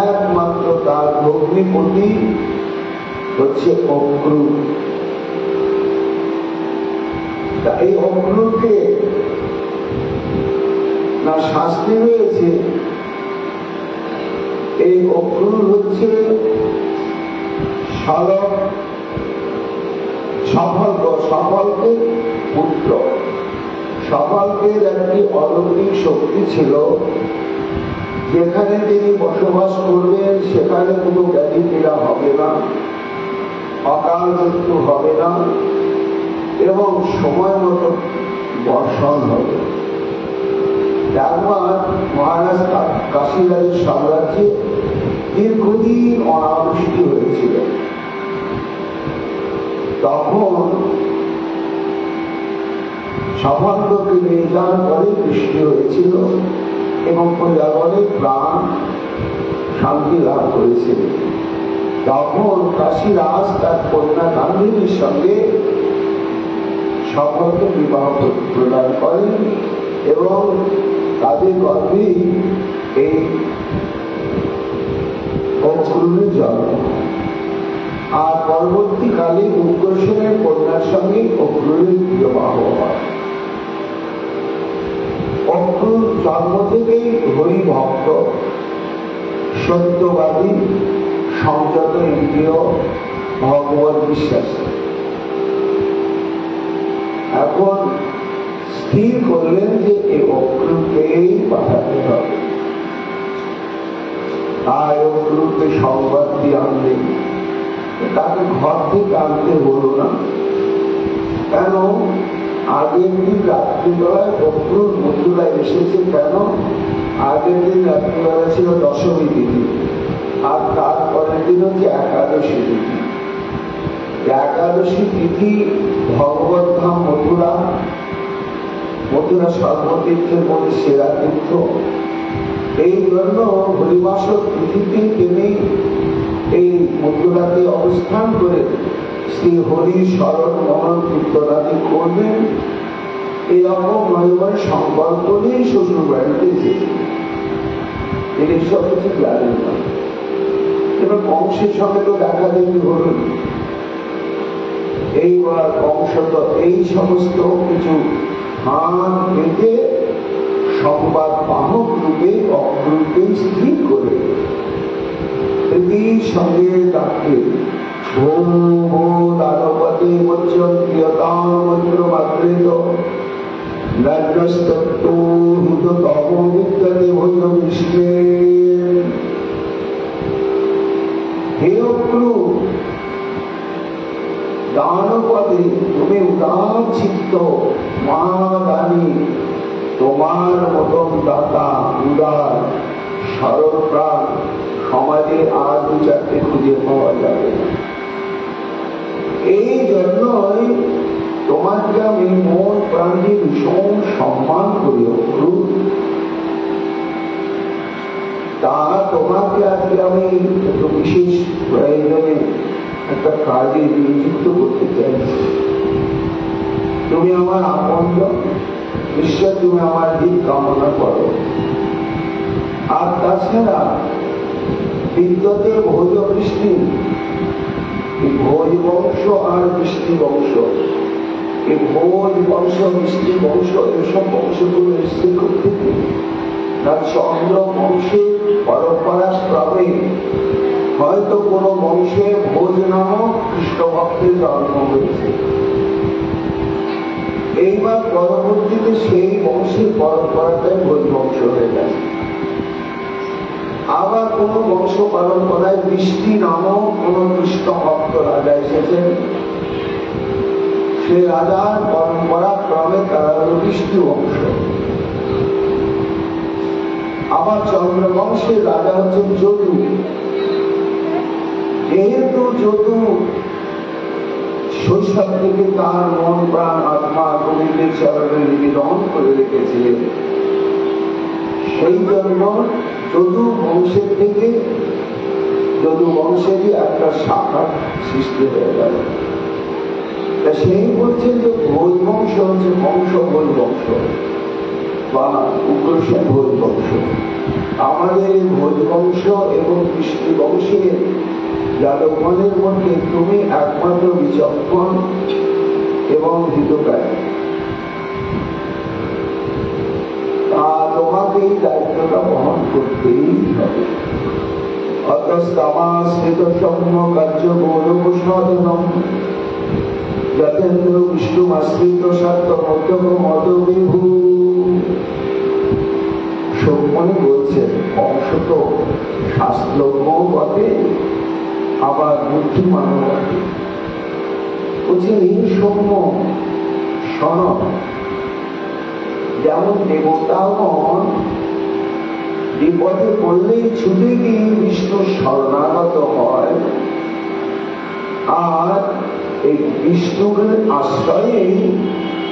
একমাত্র তার ভগ্নিপতি হচ্ছে অক্রূর। এই অক্রূরকে না শাস্তি রয়েছে। এই অক্রূর হচ্ছে সফলকে পুত্র। সফলকের একটি অলৌকিক শক্তি ছিল, যেখানে তিনি বসবাস করবেন সেখানে কোনো ব্যাধি পীড়া হবে না, অকাল মৃত্যু হবে না এবং সময় মতো বর্ষণ হবে। একবার মহারাজ কাশীরাজের সাম্রাজ্যে দীর্ঘদিন অনাবৃষ্টি হয়েছিল। তখন সফলকে নিয়ে যাওয়ার পরে বৃষ্টি হয়েছিল এবং প্রজাগণের প্রাণ শান্তি লাভ করেছিল। তখন কাশীরাজ তার কন্যা গান্ধীর সঙ্গে সফলকে বিবাহ প্রদান করেন এবং তাদের গর্ভেই এই অক্রূরের জন্ম। আর পরবর্তীকালে উগ্রসেনের কন্যার সঙ্গে অক্রূরের বিবাহ হয়। অক্রূর জন্ম থেকেই হরিভক্ত, সত্যবাদী, সংযত ইন্দ্রিয়, ভগবত বিশ্বাসী। এখন স্থির করলেন যে এই অক্রূরকেই পাঠাতে হবে। আর অক্রূরকে সংবাদ দিয়ে আনলেন। তাকে ঘর থেকে আনতে হলো না, কেন? আগের দিন রাত্রিবেলায় অক্রূর মথুরায় এসেছে। কেন? আগের দিন রাত্রিবেলা ছিল দশমী তিথি, আর তারপরের দিন হচ্ছে একাদশী তিথি। একাদশী তিথি ভগবত ধাম মথুরা। মথুরা সর্বতীর্থের মধ্যে সেরা তীর্থ। এই জন্য হরিবাসর তিথিতে তিনি এই মথুরাতে অবস্থান করে শ্রী হরি স্মরণ মনন কীর্তনাদি করবেন। এরকম নয়বার সংকল্প নিয়ে শ্বশুর বাড়িতে এসেছেন। তিনি সব কিছু জানেন না। এবার কংসের সঙ্গে তো দেখা দেখি হল। এইবার কংস তো এই সমস্ত কিছু হাত পেতে সংবাদ বাহক রূপে অক্রূরকে স্থির করে সঙ্গে ডাকে ভূ দানবতে মন্ত্র মাতৃত রাজ্যস্তত্ত্ব হিততম বিদ্যতে ভৈরবিষ্ণে। হে অক্রু, দানপদে তুমি উদার চিত্ত মহাদানী, তোমার মতন দাতা উদার সরল প্রাণ সমাজে আর দু চারটে খুঁজে পাওয়া যাবে না। এই জন্যই তোমাকে আমি মন প্রাণী ভীষণ সম্মান করি অক্রু। তা তোমাকে আজকে আমি একটু বিশেষ প্রয়োজনে একটা কাজে নিযুক্ত করতে চাইছি। তুমি আমার আপনজন, নিশ্চয় তুমি আমার হিত কামনা করো। আর তাছাড়া বিদ্যতে ভোজ বৃষ্টি, ভোজ বংশ আর বৃষ্টি বংশ, এই ভোজ বংশ বৃষ্টি বংশ এসব বংশগুলো এসছে থেকে তার চন্দ্র বংশের পরম্পরা ক্রমে হয়তো কোন বংশে ভোজ নামক কৃষ্ণ ভক্তের জন্ম হয়েছে। এইবার পরবর্তীতে সেই বংশের পরম্পরাটাই ভোজ বংশ হয়ে গেছে। আবার কোন বংশ পরম্পরায় বৃষ্টি নামক কোন কৃষ্ণ ভক্ত রাজা এসেছেন, সে রাজার পরম্পরা ক্রমে তারা হল বৃষ্টি বংশ। আবার চন্দ্র বংশের রাজা হচ্ছেন যদু। যেহেতু যদু শৈশব থেকে তার মন প্রাণ আত্মা গোবিন্দের চরণে নিবেদন করে রেখেছিলেন, সেই জন্য যদু বংশের থেকে যদু বংশেরই একটা শাখা সৃষ্টি হয়ে গেল। সেই বলছেন যে ভোজ বংশ হচ্ছে বংশ ভোজ বংশ বা উগ্রসেন ভোজ বংশ। আমাদের এই ভোজ বংশ এবং কৃষ্ণ বংশের যাদবগণের মধ্যে তুমি একমাত্র বিচক্ষণ এবং হিতকারী। তোমাকে এই দায়িত্বটা বহন করতেই হবে। অতস্তমাশ্রিত সম্য কার্য গৌরব সাধনম যতেন্দ্র বিষ্ণুমাশ্রিত সাত্য মধ্যম মদবিভূ। সৌম্যনি বলছেন বংশ তো শাস্ত্রজ্ঞও বটে, আবার বুদ্ধিমানও বটে। বলছেন এই সৌম্য শোন, যেমন দেবতাগণ বিপদে পড়লেই ছুটে গিয়ে বিষ্ণুর শরণাগত হয়, আর এই বিষ্ণুর আশ্রয়েই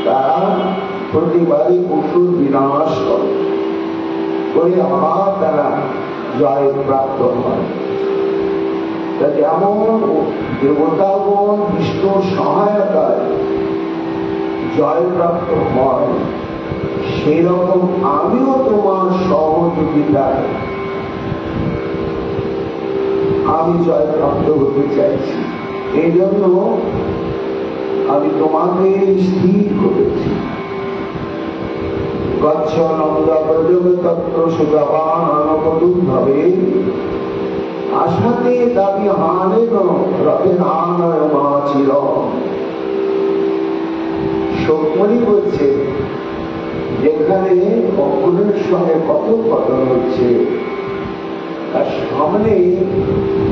তারা প্রতিবারই অসুর বিনাশ করে আবার তারা জয় প্রাপ্ত হয়। যেমন দেবতাগণ বিষ্ণুর সহায়তায় জয় প্রাপ্ত হয়, সেই রকম আমিও তোমার সহযোগিতায় আমি জয়প্রাপ্ত হতে চাইছি। এই জন্য আমি তোমাকে স্থির করেছি। গচ্ছ নন্দ প্রযোগতত্ত্ব সুতবান অনবদুর্ভবে আশাতে দাবি হানেন রথে নানয় মাচির। সৌম্যনি বলছে যেখানে অগ্নের সঙ্গে কথোপকথন হচ্ছে, তার সামনে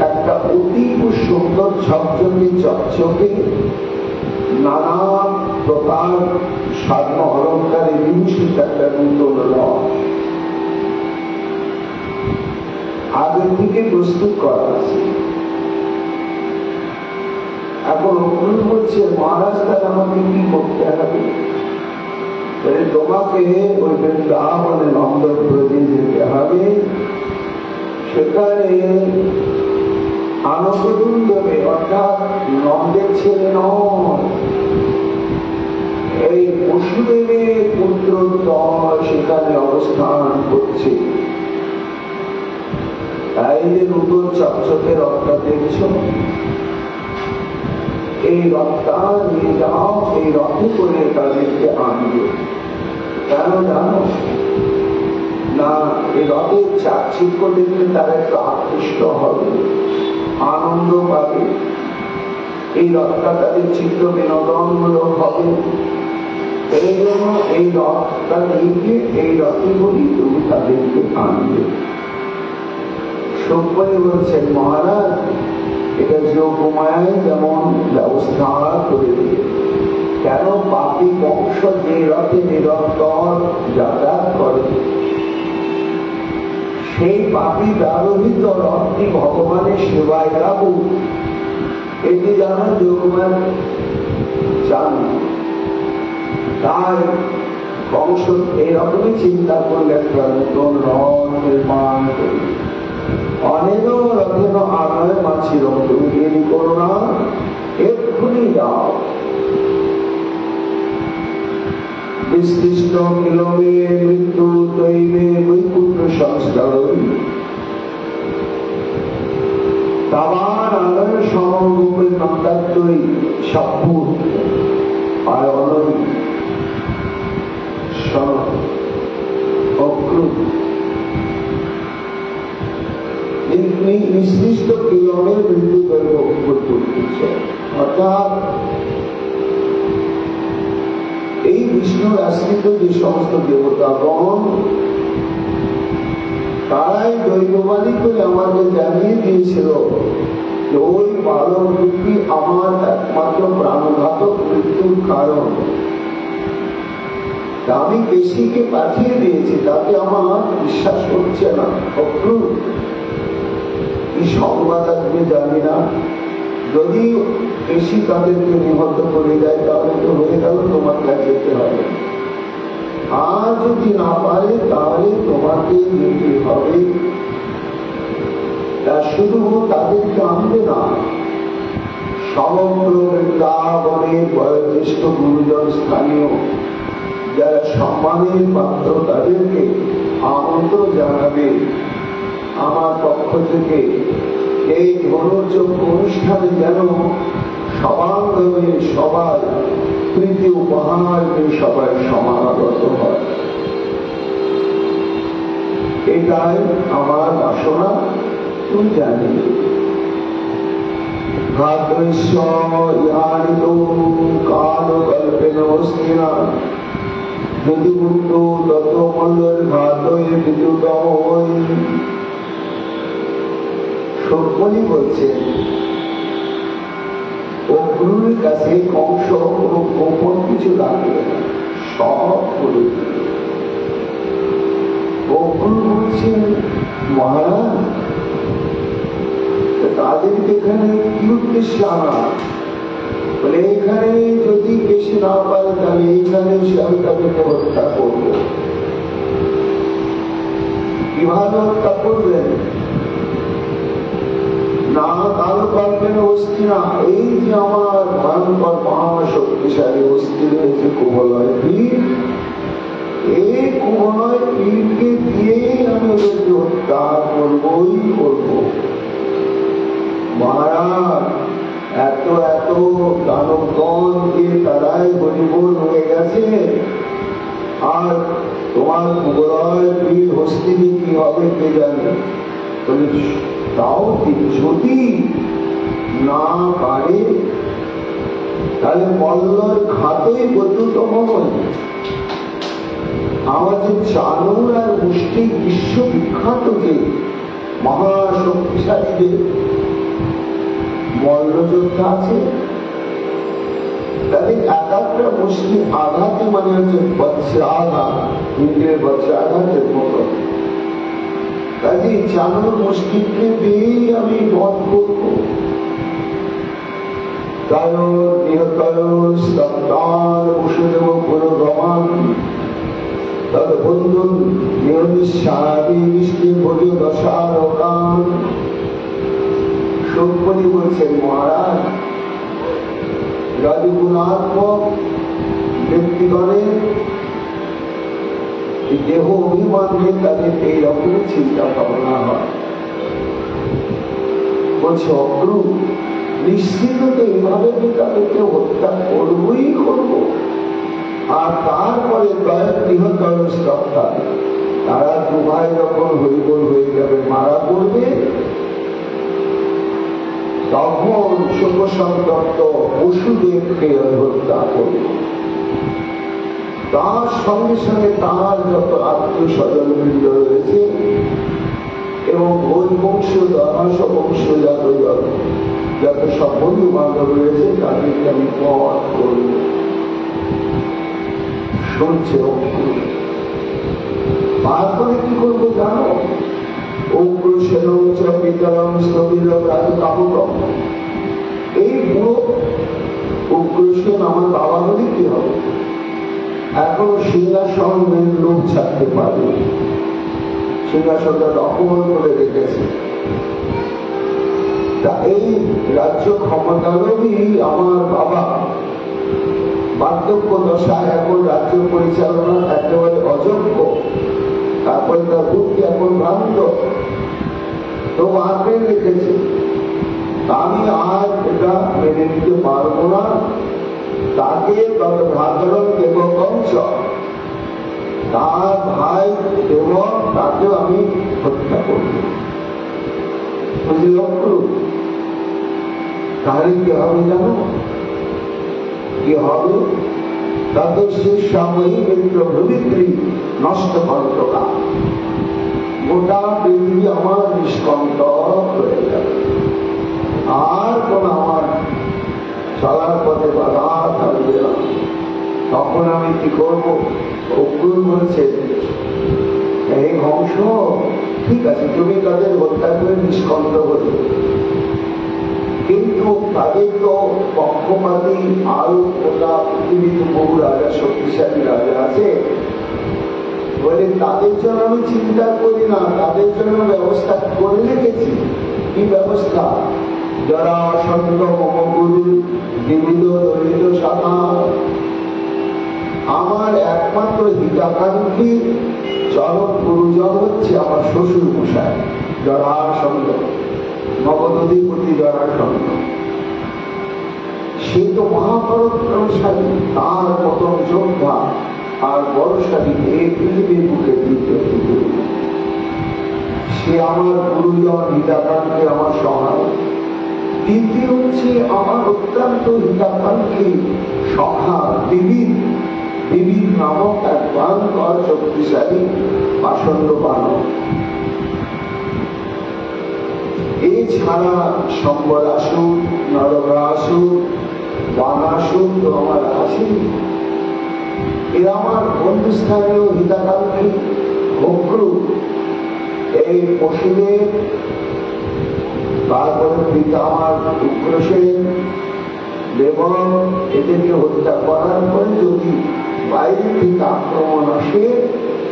একটা অতীব সুন্দর ঝকঝকে চকচকে নানা প্রকার স্বর্ণ অলঙ্কারে বিভূষিত একটা নূতন রথ আগে থেকে প্রস্তুত করা আছে। এখন অগ্নি বলছে মহারাজ তাহলে আমাকে কি করতে হবে? তোমাকে ওই বৃন্দাবনে নন্দ ব্রজে যেতে হবে। সেখানে আনন্দে অর্থাৎ নন্দের ছেলে নয়, এই বসুদেবের পুত্র সেখানে অবস্থান করছে। তাই যে নতুন চকচকে রথটা দেখছ, এই রথটা নিয়ে যাও, এই রথে করে তাদেরকে আনবে। কেন জানো না? এই রথের চাকচিক্য দেখলে তারা একটু আকৃষ্ট হবে, আনন্দ পাবে। এই রথটা তাদের চিত্ত বিনোদনমূলক হবে। এই জন্য এই রথটা নিয়ে এই রথে বলি তুমি তাদেরকে আনবে। সব্বরে বলছেন মহারাজ এটা যোগমায় যেমন ব্যবস্থা করে দিয়ে, কেন পাপী বংশ যে রথে নিরন্তর যাতায়াত করে সেই পাপী ব্যবহৃত রথটি ভগবানের সেবায় লাগুক, এটি যেন যোগমায় চান। তাই বংশ এইরকমই চিন্তা করলে একটা নতুন রথ নির্মাণ করি। অনেক রথের আনয় মাছি রথ তুমি দেরি করো না, এক্ষুনি যাও। বিশিষ্ট কিলমে মৃত্যু দৈবে বৈকুণ্ঠ সংস্কার তাবার আলয় সমরূপে নন্দাত্রই সভ্যুত আর অনয় অক্রুত নির্দিষ্ট কিলমের মৃত্যু দৈব অর্থাৎ এই বিষ্ণুর আশ্রিত যে সমস্ত দেবতাগণ তারাই দৈববাদী করে আমাকে জানিয়ে দিয়েছিল যে ওই বালক ব্যক্তি আমার একমাত্র প্রাণঘাতক মৃত্যুর কারণ। আমি কেশিকে পাঠিয়ে দিয়েছি, তাতে আমার বিশ্বাস করছে না। কি সংবাদ আসবে জানি না, যদি কেশি তাদেরকে নিহত করে দেয় তাহলে তো হয়ে গেল, তোমার কাছে যেতে হবে। আর যদি না পারে তাহলে তোমাকে যেতে হবে। তা শুধু তাদেরকে আনবে না, সমগ্র বৃন্দাবনের বয়োজ্যেষ্ঠ গুরুজন স্থানীয় যারা সম্মানের পাত্র তাদেরকে আমন্ত্রণ জানাবে আমার পক্ষ থেকে। এই ধনুর্যজ্ঞ অনুষ্ঠানে যেন সমাগমে সবার প্রীতি উপহার সবাই সমাগত হয়, এটাই আমার বাসনা। তুমি জানি কালকল্পেন অস্থিরা যদি মৃত্যু তত মল্লের ঘাত বিদ্যুৎ সকলই বলছে অগ্রুর কাছে কংস কোনো গোপন কিছু লাগবে না, সব বলে অগ্রু বলছেন মহারাজ তাদেরকে এখানে কি উদ্দেশ্যে আনা? বলে এখানে যদি বেশি না পারে তাহলে এইখানে আমি তাদেরকে হত্যা করব। কিভাবে হত্যা করবেন? না কাল কল্পেন অস্থি না, এই যে আমার ভয়ঙ্কর মহাশক্তিশালী অস্থি রয়েছে কুবলয় পীঠ, এই কুবলয় পীঠকে দিয়েই আমি ওদেরকে হত্যা করবই করব। মহারাজ এত এত দানবগণ দিয়ে তারাই হরিবোল হয়ে গেছে, আর তোমার কুবলয় পীঠ হস্তিনী কি হবে কে জানে। তাও যদি না পারে তাহলে মল্লর ঘাতই বদ্ধতম হয়। আমাদের চানুর আর মুষ্টি বিশ্ববিখ্যাত যে মহাশক্তিশালী যে মল্লযোদ্ধা আছে, তাদের এক একটা মুষ্টি আঘাতে মানে হচ্ছে বজ্রাঘাত, ইন্দ্রের বজ্রাঘাতের মতো। কাজে চানুর মুষ্টিকে দিয়েই আমি বধ করব। বলছেন মহারাজ রজগুণাত্মক ব্যক্তিগণের দেহ অভিমান নিয়ে তাদের এইরকম চিন্তা ভাবনা হয়। বলছে অগ্রু নিশ্চিত তো এইভাবে তাদেরকে হত্যা করবই করব। আর তারপরে কয়েক বৃহত্তর স্তব্ধা তারা দুভাই যখন হরিবোল হয়ে যাবে, মারা পড়বে, তখন শোকসন্তপ্ত পশুদেরকে হত্যা করবে। তার সঙ্গে সঙ্গে তার যত আত্মীয় স্বজন বৃন্দ রয়েছে এবং ওই বংশ দশ বংশ যত সব বন্ধু বান্ধব রয়েছে তাদেরকে আমি পথ করব। শুনছে পাঠ করে কি করবো জানো? উগ্রসেন বিতরণ স্থবির রাজকাবুকম। এই পুরো উগ্রসেন আমার বাবা হলে কি হবে? এখনো সিংহাসন লোক ছাড়তে পারবে, সিংহাসনটা দখল করে রেখেছে। তা এই রাজ্য ক্ষমতালোভী আমার বাবা বার্ধক্য দশায় এখন রাজ্য পরিচালনা একেবারে অযোগ্য, তারপরে তার বুদ্ধি এখন ভ্রান্ত, তো আঁকড়ে রেখেছে। আমি আর এটা মেনে নিতে পারবো না। তাকে তবে ভ্রাতরণ দেব কংস, তার ভাই দেব, তাকেও আমি হত্যা করব। তাহলে কি হবে জানো? কি হবে? তাদের সেই সাময়িক মিত্র ভূমিত্রী নষ্ট কণ্ঠকা, গোটা পৃথিবী আমার নিষ্কণ্ঠ হয়ে যাবে। আর কোন আমার চলার পথে বাধা থাকবে না। তখন আমি কি করবো? অগ্র বলছে, এই হংস ঠিক আছে, তুমি তাদের হত্যা করে নিষ্কণ্ঠ হলে, কিন্তু তাদের তো পক্ষপাতী আরো গোটা পৃথিবীতে বহু রাজা, শক্তিশালী রাজা আছে বলে তাদের জন্য আমি চিন্তা করি না, তাদের জন্য ব্যবস্থা করে রেখেছি। কি ব্যবস্থা? যারা অসন্ত মমগুরু বিবিধ দরিদ্র শাখা, আমার একমাত্র হিতাকাঙ্ক্ষী চরম গুরুজন হচ্ছে আমার শ্বশুর মশাই জরাসন্ধ, নবদধিপতি জরাসন্ধ। সে তো মহাপরাক্রমশালী, তার প্রথম যোদ্ধা আর বড়শালী এই পৃথিবীর বুকে দ্বিতীয়। সে আমার গুরুজন হিতাকাঙ্ক্ষী, আমার সহায়। তৃতীয় হচ্ছে আমার অত্যন্ত হিতাকাঙ্ক্ষী সখা দিলীপ, দিলীপ নামক এক ভয়ঙ্কর শক্তিশালী পাষণ্ড বানর। এছাড়া সম্বরাসুর, নরকাসুর, বানাসুর তো আমার আছেই। এরা আমার বন্ধুস্থানীয় হিতাকাঙ্ক্ষী অগ্রু। এই পশুদের, তারপরে পিতা আমার উগ্রসেন এবং এদেরকে হত্যা করার পরে যদি বাইরে থেকে আক্রমণ আসে,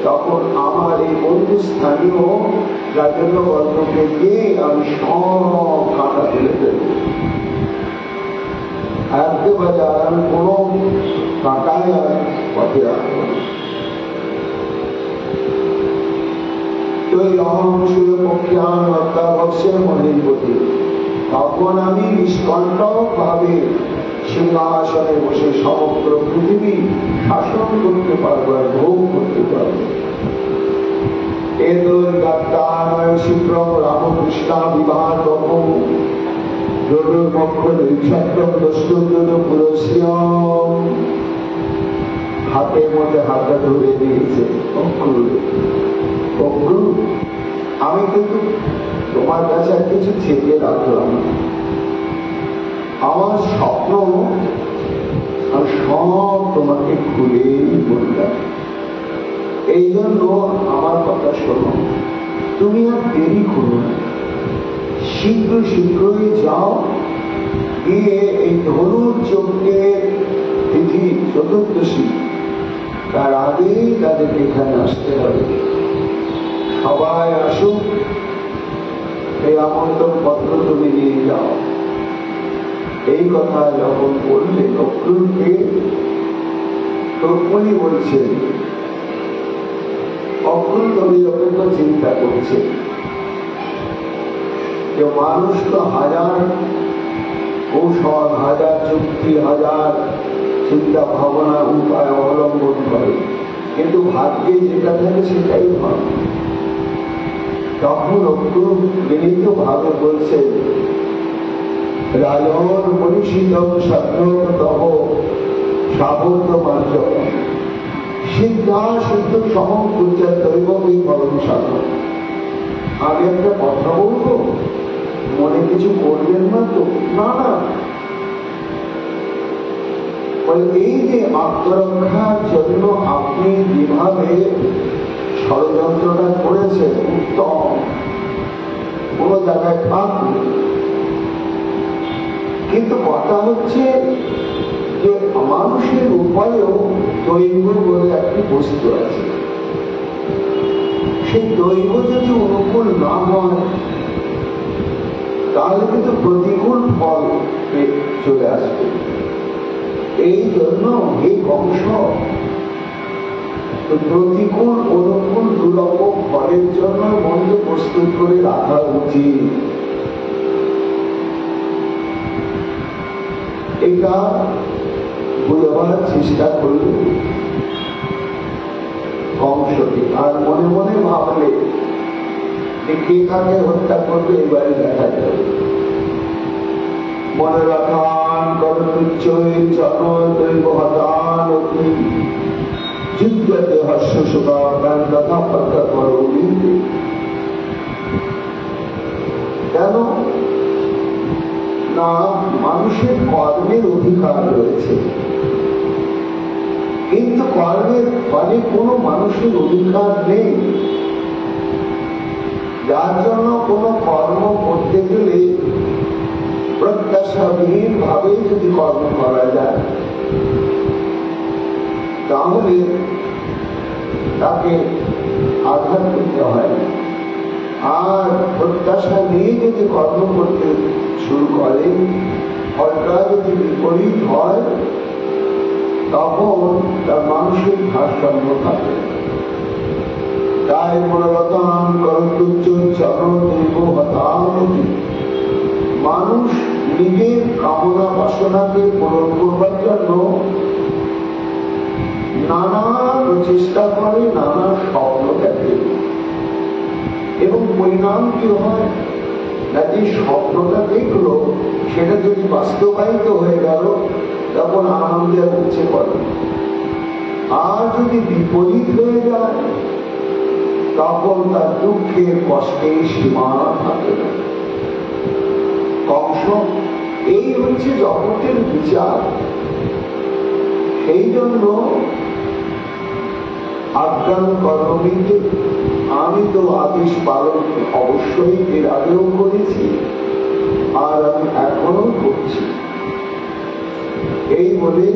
তখন আমার এই বন্ধুস্থানীয় রাজন্যবর্গকে দিয়ে আমি সব কাঁটা তুলে দেব। একেবারে আমি কোনো কাঁটায় আর পথে রাখবো না। তখন আমি নিষ্কণ্টক ভাবে সিংহাসনে বসে সমগ্র পৃথিবী শাসন করতে পারবো আর ভোগ করতে পারবো। শীঘ্রম রামকৃষ্ণ বিবাহ হাতের মধ্যে হাতটা ধরে দিয়েছে। আমি কিন্তু তোমার কাছে আর কিছু থেকে রাখলাম না। আমার স্বপ্ন আমি সব তোমাকে খুলে বললাম। এই জন্য আমার কথা শোনো, তুমি আর দেরি করো না, শীঘ্রই যাও, গিয়ে এই ধনুর চক্রের তিথি চতুর্দশী তার আগেই তাদেরকে এখানে আসতে হবে। সবাই আসুক, এই আমন্ত্রণ পত্র তুমি নিয়ে যাও। এই কথা যখন বললে অক্রুরকে, তখনই বলছেন অক্রুর তুমি অপেক্ষা চিন্তা করছে যে মানুষ তো হাজার কৌশল, হাজার যুক্তি, হাজার চিন্তা ভাবনা উপায় অবলম্বন করে, কিন্তু ভাগ্যে যেটা থাকে সেটাই হয়। তখন অক্রুর বিনীত ভাবে বলছে, রাজন পরিষিত সাধ্য তব সাবদ্ধ মার্জ, সিদ্ধা সিদ্ধ সহম পূজার দৈব এই পরম সাধন। আমি একটা কথা বলবো, মনে কিছু করবেন না তো? না না, এই যে আত্মরক্ষার জন্য আপনি যেভাবে ষড়যন্ত্রটা করেছেন উত্তম, কোন জায়গায় ফাঁক নেই। কিন্তু কথা হচ্ছে যে মানুষের উপায়েও দৈব বলে একটি বস্তু আছে। সেই দৈব যদি অনুকূল না হয় তাহলে কিন্তু প্রতিকূল ফল চলে আসবে। এই জন্য এই অংশ প্রতিকূল অনুকূল দুরকম ফলের জন্য মন্দ প্রস্তুত করে রাখা উচিত। এটা বোঝাবার চেষ্টা করলে কংসকে, আর মনে মনে ভাবলে যে কে কাকে হত্যা করবে এবারে দেখা যাবে। মনে রাখান করুচ্চৈ চরৈব হতান অতি যুদ্ধতে হর্ষ সুখান তথা পথ করবি। কেন না, মানুষের কর্মের অধিকার রয়েছে, কিন্তু কর্মের ফলে কোনো মানুষের অধিকার নেই। যার জন্য কোনো কর্ম করতে গেলে প্রত্যাশাবিহীন ভাবে যদি কর্ম করা যায় তাহলে তাকে আঘাত করতে হয়। আর প্রত্যাশা নিয়ে যদি কর্ম করতে শুরু করে, ফলটা যদি বিপরীত হয় তখন তার মানসিক ভারসাম্য থাকে। তাই মনোরতন করুচ্চ চরণ দৈব হতান। মানুষ নিজের কামনা বাসনাকে পূরণ করবার জন্য নানা প্রচেষ্টা করে, নানা স্বপ্ন দেখে, এবং পরিণাম কি হয় না, যে স্বপ্নটা দেখলো সেটা যদি বাস্তবায়িত হয়ে গেল তখন আনন্দে উঠছে পড়ে, আর যদি বিপরীত হয়ে যায় তখন তার দুঃখের কষ্টের সীমা থাকে না। কংস এই হচ্ছে জগতের বিচার। সেই জন্য আজ্ঞান কর্মবিদ, আমি তো আদেশ পালন অবশ্যই এর আগেও করেছি আর আমি এখনো করছি, এই বলে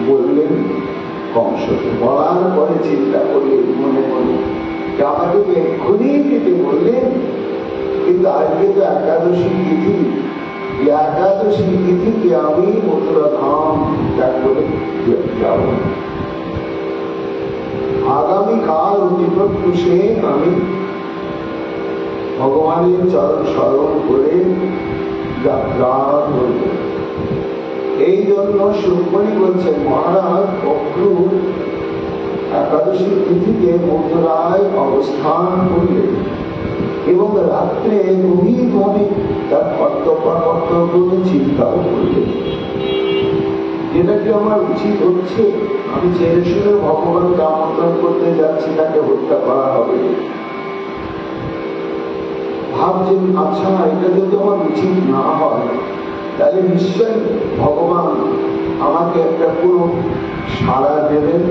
বললেন কংসকে। বলার পরে চিন্তা করলেন মনে মনে, আমাকে এক্ষুনি যেতে বললেন, কিন্তু আজকে তো একাদশী তিথি, একাদশী তিথিতে আমি মথুরা ধাম ত্যাগ করে যাব। আগামীকাল অতিপ্রত্যুষে আমি ভগবানের চরণ স্মরণ করে যাত্রা করব। এই জন্য সুকমণি বলছেন, মহারাজ অক্রূর একাদশী তিথিতে মথুরায় অবস্থান করলেন এবং রাত্রে গভীরভাবে তার কর্তব্য চিন্তাও করলেন, যেটা কি আমার উচিত হচ্ছে? আমি ছেড়ে শুনে ভগবানকে আমন্ত্রণ করতে যাচ্ছি, তাকে হত্যা করা হবে। ভাবছেন, আচ্ছা এটা যদি আমার উচিত না হয় তাহলে নিশ্চয় ভগবান আমাকে একটা পুরো সাড়া দেবেন,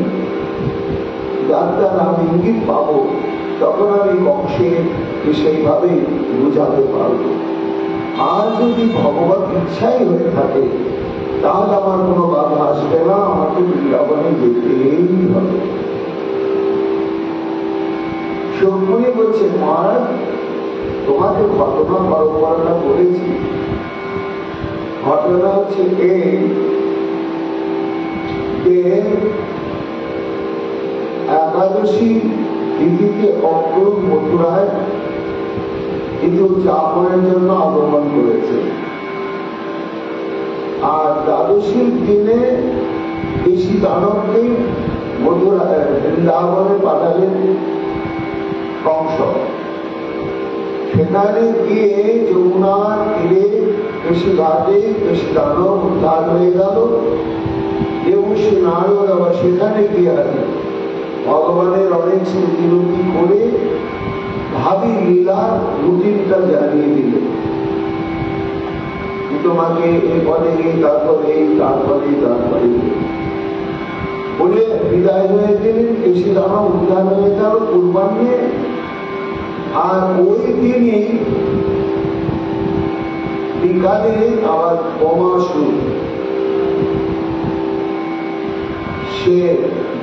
যার দ্বারা আমি ইঙ্গিত পাবো, তখন আমি কংসের সেইভাবে বুঝাতে পারবো। আর যদি ভগবান ইচ্ছাই হয়ে থাকে তাহলে আমার কোনো বাধা আসবে না, আমাকে বৃন্দাবনে যেতেই হবে। সুকমণি বলছে, মহারাজ তোমাকে ঘটনা পরম্পরাটা বলেছি। ঘটনা হচ্ছে এই যে একাদশী তিথিতে অক্রূর মথুরায় কিছু উদযাপনের জন্য আগমন করেছে, আর দ্বাদশীর দিনে ঋষি দানবকে মথুরায় বৃন্দাবনে পাঠালেন কংস। সেখানে গিয়ে যমুনার তীরে ঋষি ঘাটে ঋষি দানব উদ্ধার হয়ে গেল এবং দেবর্ষি নারদ আবার সেখানে গিয়ে আছে ভগবানের অনেক স্মৃতি করে ভাবি লীলার রুটিনটা জানিয়ে দিল। তোমাকে এরপরে তারপরে বলে বিদায় হয়ে গেলেন। কেশি রামা উদ্ধার হয়ে গেল পূর্বাহ্নে। আর ওই দিনই বিকালে আবার বোমা শুরু। সে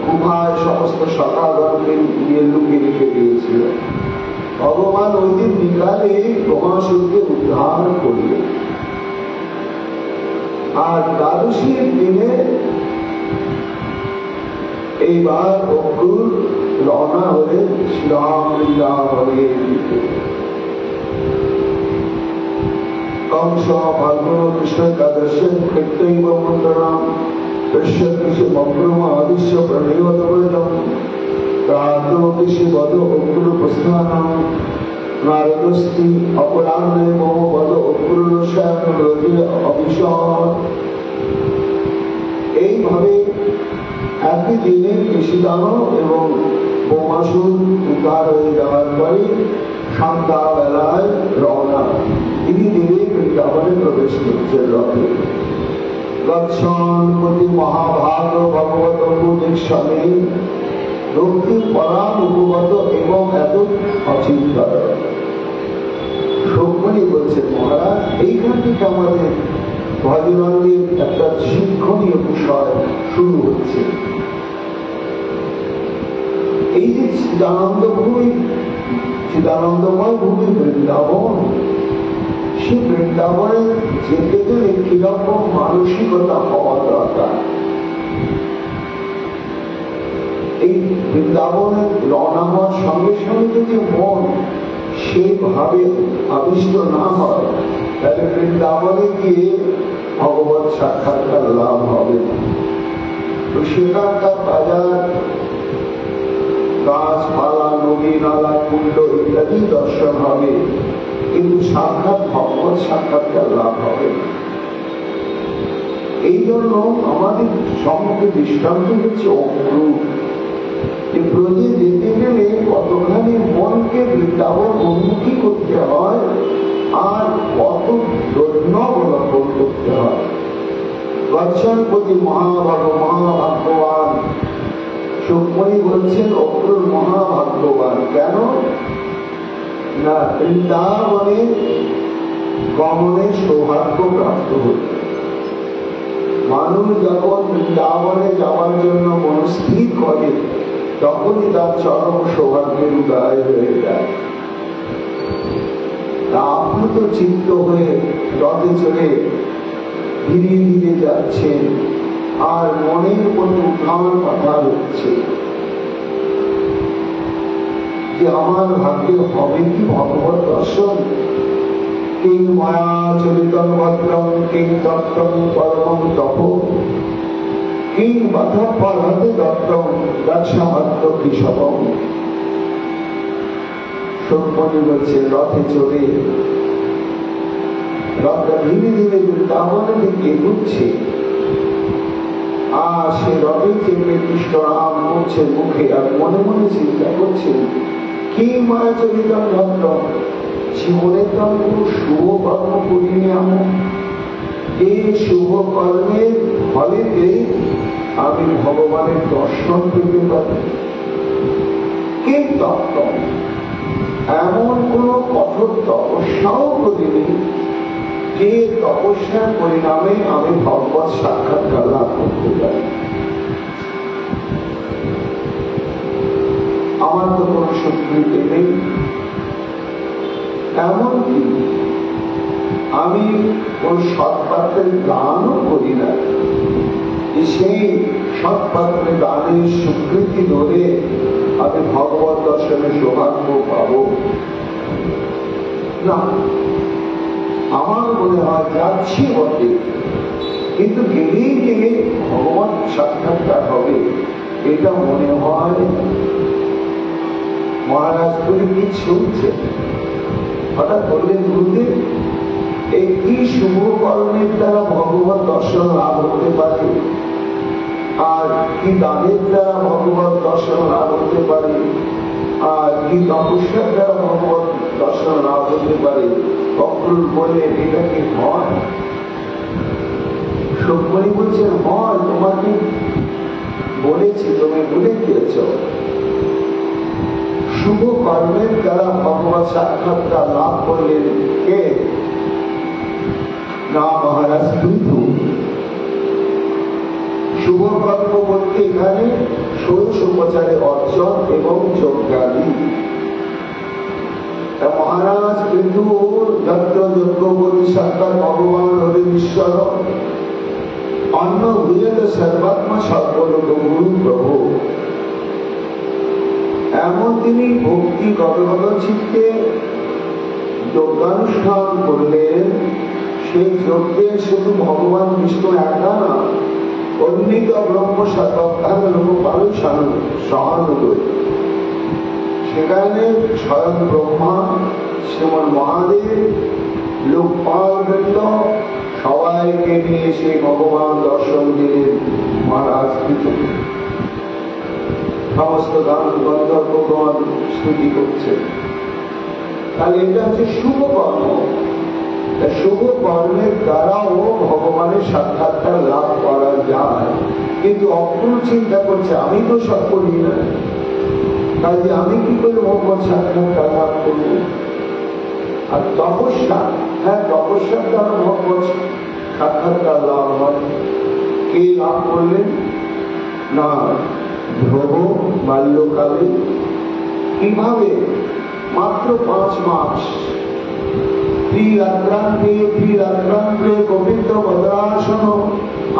গুহায় সমস্ত সকালকে নিয়ে লুকিয়ে রেখে দিয়েছিল। ভগবান ওই দিন বিকালে বোমাসুরকে উদ্ধার করলেন। আর দ্বাদশীর দিনে এইবার অক্রুর রওনা হয়ে শ্রীরাম লীলা হয়ে কংস ফাল্গুন কৃষ্ণ একাদশীর কৃত্যৈব মন্ত্রণাম কৃষ্ণ মন্ত্রম আদিশ্য প্রণয়তম বদ অক্রুর প্রস্থানম নারদস্তি অপরাহ্নে মম বদ অক্রুর অভিষদ। এইভাবে একই দিনে কৃষিদানব এবং বোমাসুর উদ্ধার হয়ে যাওয়ার পরে সন্ধ্যা বেলায় রওনা ধীরে ধীরে বৃন্দাবনে প্রবেশ করছে রথে। গচ্ছন্তি মহাভাগ ভগবত দীক্ষণে রক্তি পরাম উপগত এবং এত অচিন্তর। শোকমণি বলছেন মহারাজ এইখান থেকে আমাদের ভজনান্দের একটা শিক্ষণীয় বিষয় শুরু হচ্ছে। এই যে চিদানন্দময় ভূমি বৃন্দাবন, সে বৃন্দাবনে যেতে গেলে কিরকম মানসিকতা হওয়া দরকার। এই বৃন্দাবনে রওনা হওয়ার সঙ্গে সঙ্গে যদি মন সেইভাবে আবিষ্ট না হয় তাহলে বৃন্দাবনে গিয়ে ভগবত সাক্ষাৎকার লাভ হবে না। তো সেখানকার বাজার, গাছপালা, নদী নালা, কুণ্ড ইত্যাদি দর্শন হবে, কিন্তু সাক্ষাৎ ভগবত সাক্ষাৎকার লাভ হবে না। এই জন্য আমাদের সম্মুখে দৃষ্টান্ত হচ্ছে অক্রুর। ব্রজে যেতে গেলে কতখানি মনকে বৃন্দাবন উন্মুখী করতে হয় আর কত যত্ন অবলম্বন করতে হয়। গচ্ছন্তি মহাভাগ্যবান। সুকমণি বলছেন অক্রুর মহাভাগ্যবান কেন না, বৃন্দাবনে গমনের সৌভাগ্য প্রাপ্ত হচ্ছে। মানুষ যখন বৃন্দাবনে যাওয়ার জন্য মনস্থির করে তখনই তার চরম সৌভাগ্যের উদয় হয়ে যায়। আপ্লুত চিত্ত হয়ে রথে চলে ধীরে ধীরে যাচ্ছেন আর মনের মধ্যে উঠানোর কথা হচ্ছে যে আমার ভাগ্যে হবে কি ভগবত দর্শন। কিং মায়া চরিতম ভদ্রম কিং দত্তম পরমম তপ কিং বাধা পরহতে দত্তম দক্ষামাত্র কৃষকম। সুকমণি বলছে রথে চলে রথটা ধীরে ধীরে বৃন্দাবনের দিকে এগুচ্ছে। আর সে রথে চেপে কৃষ্ণ রাম করছে মুখে আর মনে মনে চিন্তা করছেন কি মায়া চরিতম ভদ্রম, জীবনে তো আমি কোনো শুভ কর্ম করিনি। আমার এই শুভ কর্মের ফলেতে আমি ভগবানের দর্শন পেতে পারি। কিন্তু এমন কোন কঠোর তপস্যাও করিনি যে তপস্যার পরিণামে আমি ভগবত সাক্ষাৎকার লাভ করতে পারি। আমার তো কোন স্বীকৃতি নেই, এমনকি আমি কোন সৎপাত্রের দানও করি না সেই সৎপাত্রের দানের স্বীকৃতি ধরে আমি ভগবত দর্শনের সৌভাগ্য পাব না। আমার মনে হয় যাচ্ছি বটে, কিন্তু গেলেই যে ভগবত সাক্ষাৎকার হবে এটা মনে হয়। মহারাজ করে কি শুনছেন, হঠাৎ বললেন গুরুদেব এই কি শুভ কর্মের দ্বারা ভগবত দর্শন লাভ হতে পারে। আর কি দানের দ্বারা ভগবত দর্শন লাভ হতে পারে, আর কি তপস্যার দ্বারা ভগবত দর্শন লাভ হতে পারে। অক্রুর বলে এটা কি হয়? সুখমণি বলছেন হয়, তোমাকে বলেছি, তুমি ভুলে গিয়েছ। শুভ কর্মের দ্বারা ভগবত সাক্ষাৎকার লাভ করলেন কে? না মহারাজ বিধু। শুভ কর্ম বলতে এখানে ষোড়শোপচারে অর্চন এবং যজ্ঞাদি। মহারাজ বিধু যজ্ঞ যজ্ঞপতি সাক্ষাৎ ভগবান হলেন ঈশ্বর, অন্ন ভুজেন সর্বাত্মা সর্বলোক গুরু প্রভু। এমন তিনি ভক্তি গদগদ চিত্তে যজ্ঞানুষ্ঠান করলেন। সেই যজ্ঞে শুধু ভগবান বিষ্ণু একা না, অন্বিত ব্রহ্ম সহানুদয়। সেখানে স্বয়ং ব্রহ্মা, শ্রীমন মহাদেব, লোকপাল বৃন্দ সবাইকে নিয়ে সেই ভগবান দর্শন দিলেন মহারাজ বিষ্ণু। সমস্ত গান গন্ধর্বগণ স্তুতি করছে। তাহলে এটা হচ্ছে শুভ কর্ম। শুভ কর্মের দ্বারাও ভগবানের সাক্ষাৎকার লাভ করা যায়। কিন্তু অক্রুর চিন্তা করছে আমি তো সব করি না, কাজে আমি কি করে ভগবান সাক্ষাৎকার লাভ করব? আর তপস্যা, হ্যাঁ তপস্যার দ্বারা ভগবান সাক্ষাৎকার লাভ হয়। কে লাভ করলেন? না ধ্রুব বাল্যকালে। কিভাবে? মাত্র 5 মাস ত্রিরাত্রান্তে পবিত্র বদরাসন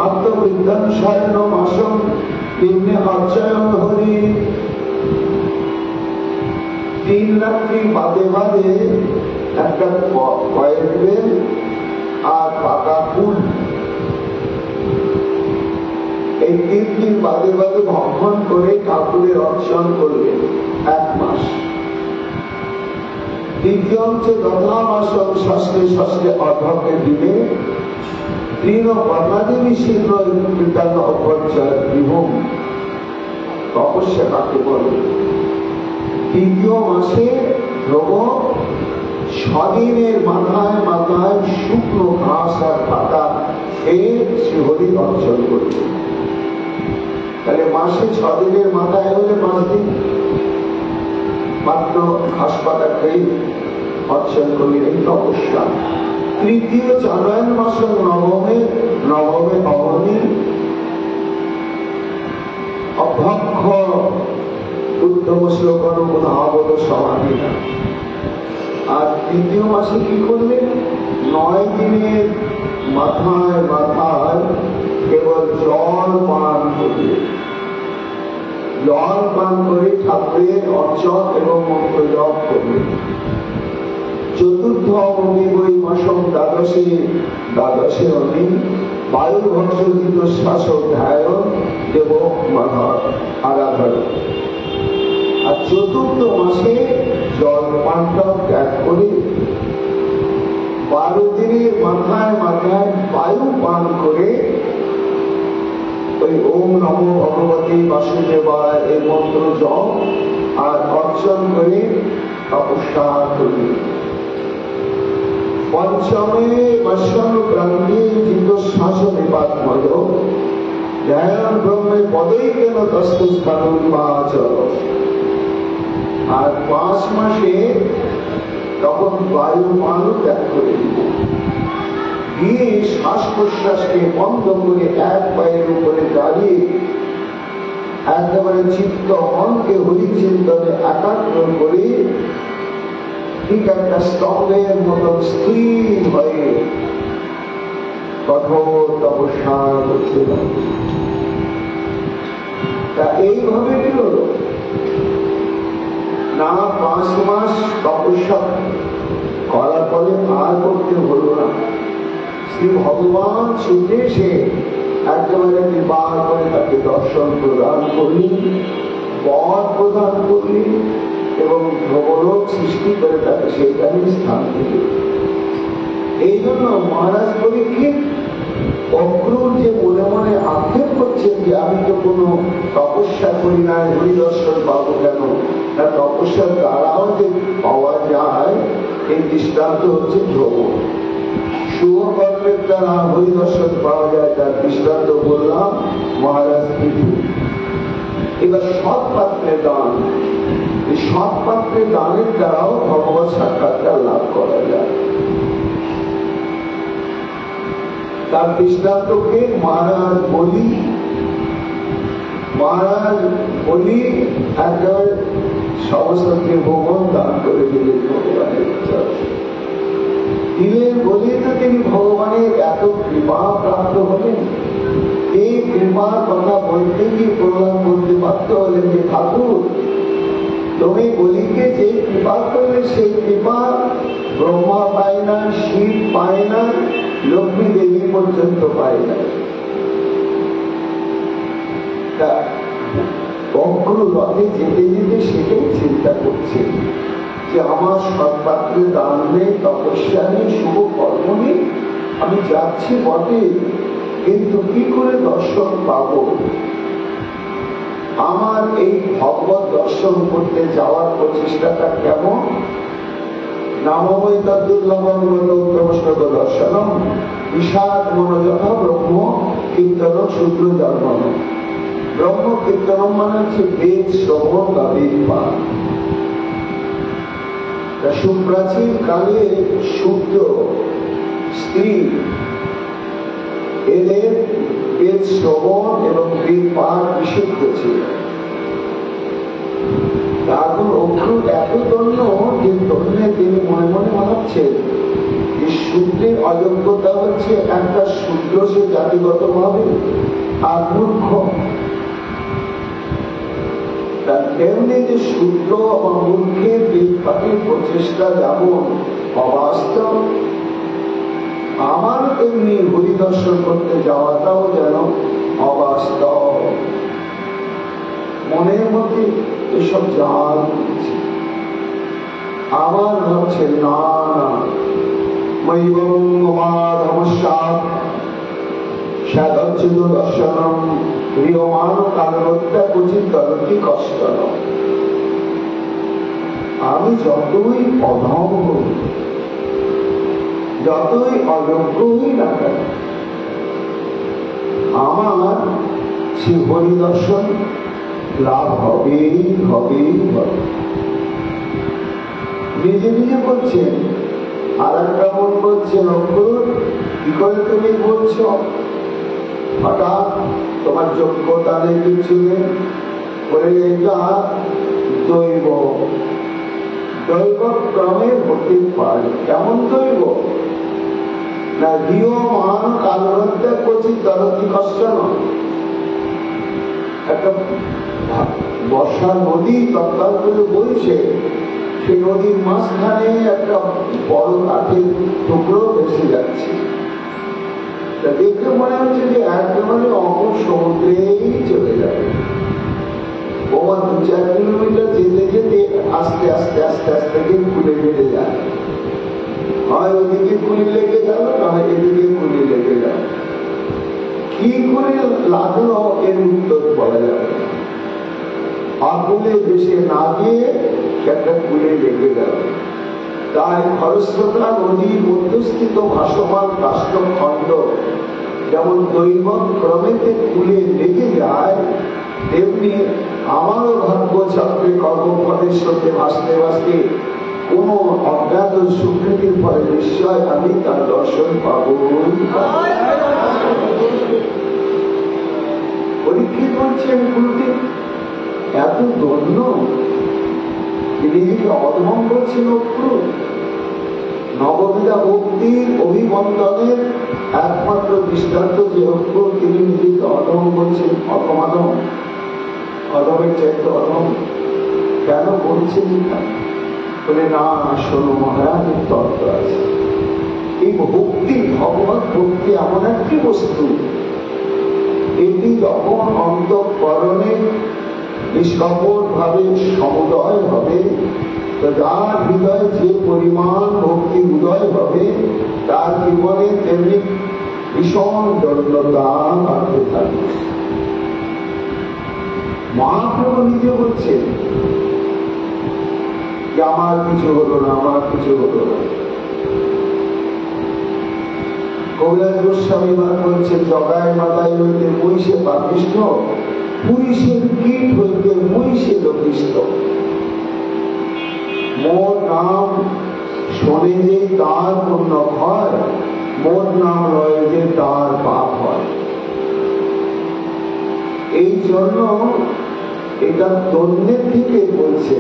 আত্মবিদ্যান শয়ন মাসম তিন্নে অর্চয়ন হরি। 3 রাত্রি বাদে বাদে একটা কয়েকবেল আর পাকা ফুল, এই 3 দিন বাদে বাদে ভক্ষণ করে ঠাকুরের অর্চন করলেন 1 মাস। দ্বিতীয়ঞ্চে দধামাসম ষষ্ঠে ষষ্ঠে অর্ধকে দিনে তৃণ বর্ণাদেবী শীঘ্র কীর্তন অপর্চয় বিভূম। তপস্যা কাকে বলে? তৃতীয় মাসে ধ্রুব 6 দিনের মাথায় মাথায় শুকনো ঘাস আর পাতা খেয়ে শ্রীহরি অর্চন করবে। তাহলে মাসে 6 দিনের মাথায় হলে 5 দিন মাত্র ঘাস পাতা খেয়ে অর্চন করলেন, এই তপস্যা। তৃতীয় চারণ মাস নবমে অবনী অভক্ষ উত্তম শ্লোক অনুবদ সমাধি। আর তৃতীয় মাসে কি করলেন? 9 দিনের মাথায় মাথায় কেবল জল পান করলেন। জল পান করে ঠাকুরের অর্চন এবং মন্ত্র জপ করলেন। চতুর্থ বই মাসম দ্বাদশে অগ্নি বায়ু ভক্ষিত শাসক ধ্যায় দেব আরাধন। আর চতুর্থ মাসে জল পানটা ত্যাগ করে 12 দিনের মাথায় মাথায় বায়ু পান করে ওই ওম নমো ভগবতী বাসুদেবায় এই মন্ত্র জপ আর অর্চন করে তপস্যা করলেন। পঞ্চমে বৈষ্ণব ব্রাহ্মী জিত শাসন নিপাতময় ধ্যান ব্রহ্মে পদেই কেন তস্তুস্থান চল। আর 5 মাসে তখন বায়ু পান ত্যাগ করে দিলেন। দিয়ে শ্বাস প্রশ্বাসকে বন্ধ করে এক পায়ের উপরে দাঁড়িয়ে একেবারে চিত্ত মনকে হরিচিন্তনে একাগ্র করে ঠিক একটা স্তম্ভের মতন স্থির হয়ে কঠোর তপস্যা করছিলেন। তা এইভাবে কি হলো না, 5 মাস তপস্যা করার পরে আর করতে হলো না। শ্রী ভগবান ছুটে এসে একেবারে বিবাহ করে তাকে দর্শন প্রদান করলেন, বর প্রদান করলেন এবং ধ্রুবলোক সৃষ্টি করে তাকে সেইখানে স্থান দিলেন। এই জন্য মহারাজ পরীক্ষিত অক্রুর যে মনে মনে আক্ষেপ করছেন যে আমি তো কোনো তপস্যা করি না, হরিদর্শন পাবো কেন? না, তপস্যার দ্বারাও যে পাওয়া যায় এই দৃষ্টান্ত হচ্ছে ভ্রমণ। শুভকর্মের দ্বারা হরিদর্শন পাওয়া যায় তার দৃষ্টান্ত বললাম মহারাজ পৃথু। এবার সৎ পাত্রের দান, এই সৎ পাত্রের দানের দ্বারাও ভগবত সাক্ষাৎকার লাভ করা যায়। তার দৃষ্টান্তকে মহারাজ বলি একেবারে সমস্তকে ভগবান দান করে দিলেন ভগবানের দিলেন বলে তো তিনি ভগবানের এত কৃপা প্রাপ্ত হলেন। এই কৃপার কথা বলতে গিয়ে প্রহ্লাদ বলতে বাধ্য হলেন যে ঠাকুর, তুমি বলিকে যে কৃপা করলে সেই কৃপা ব্রহ্মা পায় না, শিব পায় না, লক্ষ্মী দেবী পর্যন্ত পায় না। অগ্র রথে যেতে যেতে সেটাই চিন্তা করছে যে আমার সৎপাত্রে দান নেই, তপস্যা নেই, শুভ কর্ম নেই, আমি যাচ্ছি বটে, কিন্তু কি করে দর্শন পাব? আমার এই ভগবত দর্শন করতে যাওয়ার প্রচেষ্টাটা কেমন? নামময় তদ্দুর্লভম উত্তমশ্লোক দর্শনম বিষাদ মনোযথা ব্রহ্ম কীর্তন শূদ্র জন্ম। ব্রহ্ম কীর্তনম মানে হচ্ছে বেদ শ্রবণ বা বেদ পাঠ। সুপ্রাচীন কালে শূদ্র স্ত্রী এদের বেদ শ্রবণ এবং বেদ পাঠ নিষিদ্ধ ছিল। এখন অক্ষর এত দন্য যে দন্যে তিনি মনে মনে ভাবছেন যে শূদ্রের অযোগ্যতা হচ্ছে একটা শূদ্র, সে জাতিগত ভাবে আর মূর্খ। তেমনি যে শূদ্র বা মূর্খের বেদ পাঠের প্রচেষ্টা যেমন অবাস্তব, আমার তেমনি হরিদর্শন করতে যাওয়াটাও যেন অবাস্তব। মনের মধ্যে এসব জাল আবার ভাবছে না না সাদচ্যুত দর্শনম প্রিয়মান কালরত্যা কুচিত তরতি কষ্ট। আমি যতই অধম হই, যতই অযোগ্য হই না কেন, আমার সে হরিদর্শন লাভ হবেই হবেই হবে। নিজে নিজে বলছেন, আর একটা মন বলছেন অঙ্কুর কি করে তুমি বলছো? হঠাৎ তোমার যোগ্যতা নেই, কিছু নেই, বলে এটা দৈব, দৈব ক্রমে হতে পারে। কেমন দৈব? না গৃহ মহান কালরত্যা করছি তরতি কষ্ট নয়। একটা বর্ষা নদী তৎকাল করে বইছে, সেই নদীর মাঝখানে একটা বড় কাঠের টুকরো ভেসে যাচ্ছে। দেখে মনে হচ্ছে যে একেবারে অমর সমুদ্রেই চলে যাবে। ওমা 2-4 কিলোমিটার যেতে যেতে আস্তে আস্তে আস্তে আস্তে কুলে বেড়ে যায়। হয় ওদিকে কুলি লেগে গেল, না হয় এদিকে কুলি লেগে গেল। কি করে লাগলো এর উত্তর বলা যাবে। আগুনে ভেসে না গিয়ে একটা কুলে লেগে গেল। তাই খরস্রোতা নদীর মধ্যস্থিত ভাসমান রাষ্ট্রখণ্ড যেমন দৈব ক্রমেতে কুলে লেগে যায়, তেমনি আমারও ভাগ্য চক্রে কর্মফলের সাথে ভাসতে ভাসতে কোন অজ্ঞাত স্বীকৃতির ফলে নিশ্চয় আমি তার দর্শন পাব। পরীক্ষিত হচ্ছেন গুরুদেব এত দন্য, তিনি অধম করছেন অক্ষর। নববিধা ভক্তির অভিবন্ধনের একমাত্র দৃষ্টান্ত যে অক্ষর, তিনি নিজেকে অধম বলছেন, অধমাধম, অধমের চাইতে অধম। কেন বলছেন? বলে না, শোনো মহারাজের তত্ত্ব আছে। এই ভক্তি, ভগবত ভক্তি এমন একটি বস্তু, এটি যখন অন্তঃকরণে নিষ্কপট ভাবে সমুদয় হবে, তো যার হৃদয়ে যে পরিমাণ ভক্তি উদয় হবে, তার জীবনে তেমনি ভীষণ দণ্ডতা বাড়তে থাকবে। মহাপ্রভু নিজে বলছেন যে আমার কিছু হলো না, আমার কিছু হলো না। কবিরাজ গোস্বামী বলছেন জগায় মাতায় হইতে মহিষে পাপিষ্ঠ, পুলিশের কীট হইতে মহিষে লঘিষ্ঠ। মোর নাম শোনে যে তার পুণ্য হয়, মোর নাম লয় যে তার পাপ হয়। এই জন্য এটা তন্নের থেকে বলছে,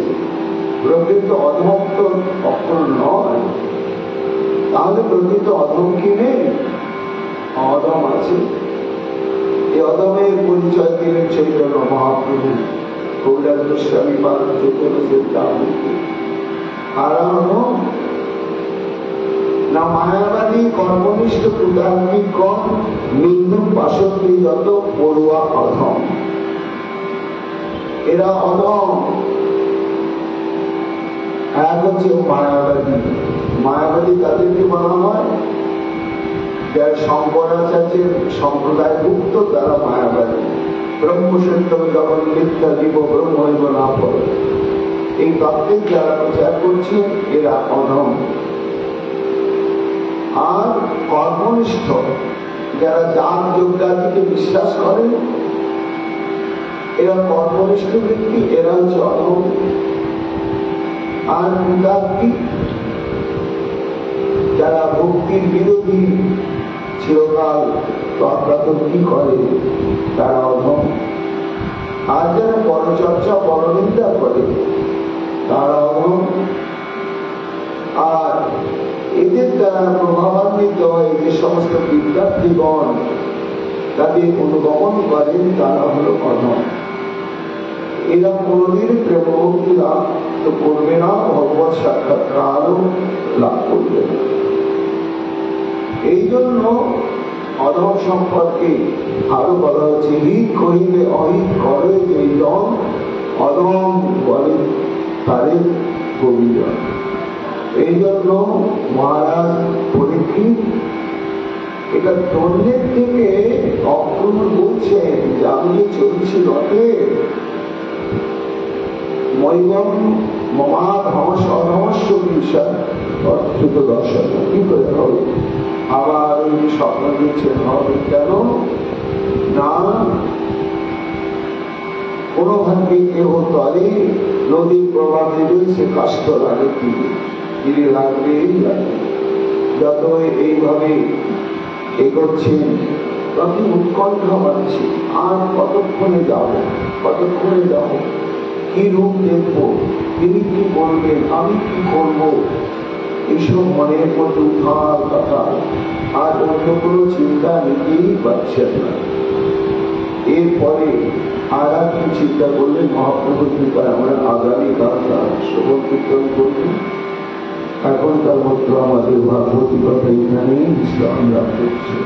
প্রকৃত অধম তো কখনো নয়। তাহলে প্রকৃত অধম কি নেই? অধম আছে। এই অধমের পরিচয় দিলেন চৈতন্য মহাপ্রভু। কবিরাজ গোস্বামী পার্বত্য করেছেন কারণ না মায়াবাদী কর্মনিষ্ঠ কুদাত্মিকগণ নিন্দু বাসন্তী যত পড়ুয়া অধম। এরা অধম। এক হচ্ছে মায়াবাদী। মায়াবাদী তাদেরকে বলা হয় যারা শঙ্করাচার্যের সম্প্রদায়ভুক্ত, তারা মায়াবাদী। ব্রহ্মসত্যম যখন মিথ্যা জীব ব্রহ্ম হইব না পড়ে, এই তত্ত্বের যারা প্রচার করছে এরা অধম। আর কর্মনিষ্ঠ যারা যাগ যজ্ঞাদিকে বিশ্বাস করে, এরা কর্মনিষ্ঠ ব্যক্তি, এরা হচ্ছে অধম। আর কুতাত্ত্বিক যারা ভক্তির বিরোধী, চিরকাল তর্কাতর্কি করে, তারা অধম। আর যারা পরচর্চা পরনিন্দা করে, তারা অধম। আর এদের দ্বারা প্রভাবান্বিত হয়ে যে সমস্ত বিদ্যার্থীগণ তাদের অনুগমন করেন, তারা হল অধম। এরা কোনদিন প্রেম ভক্তি লাভ তো করবে না, ভগবত সাক্ষাৎকার লাভ করবে না। এই জন্য অধম সম্পর্কে আরো বলা হচ্ছে হিত করিলে অহিত করে যে জন, অধম বলে তারে কবিজন। এই জন্য মহারাজ পরীক্ষিত এটা তন্নের থেকে অক্রমণ বলছেন যে আমি যে চলছি রথে মৈবম মমাধমস অধমস্য বিষয় অর্থিত দর্শন কি করে হবে? আবার ওই স্বপ্ন দিচ্ছেন হবে কেন না, কোনো ভাবে কেহ তলে নদীর প্রভাব দেবে, সে কষ্ট লাগে তীরে লাগবেই লাগে। যত এইভাবে এগোচ্ছেন তত উৎকণ্ঠা বাড়ছে, আর কতক্ষণে যাব, কতক্ষণে যাব, কি রূপ দেখবো, তিনি কি বলবেন, আমি কি করবো, এইসব মনের মধ্যে উঠার কথা। আর অন্য কোনো চিন্তা নিতেই পারছেন না। এরপরে আর কি চিন্তা করলেন? মহাপ্রভুর কৃপায় আমরা আগামীকাল তার শ্রবণ কীর্তন করবো। এখন তার মধ্যে আমাদের ভাগবতী কথা এখানেই বিশ্রাম লাভ করছে।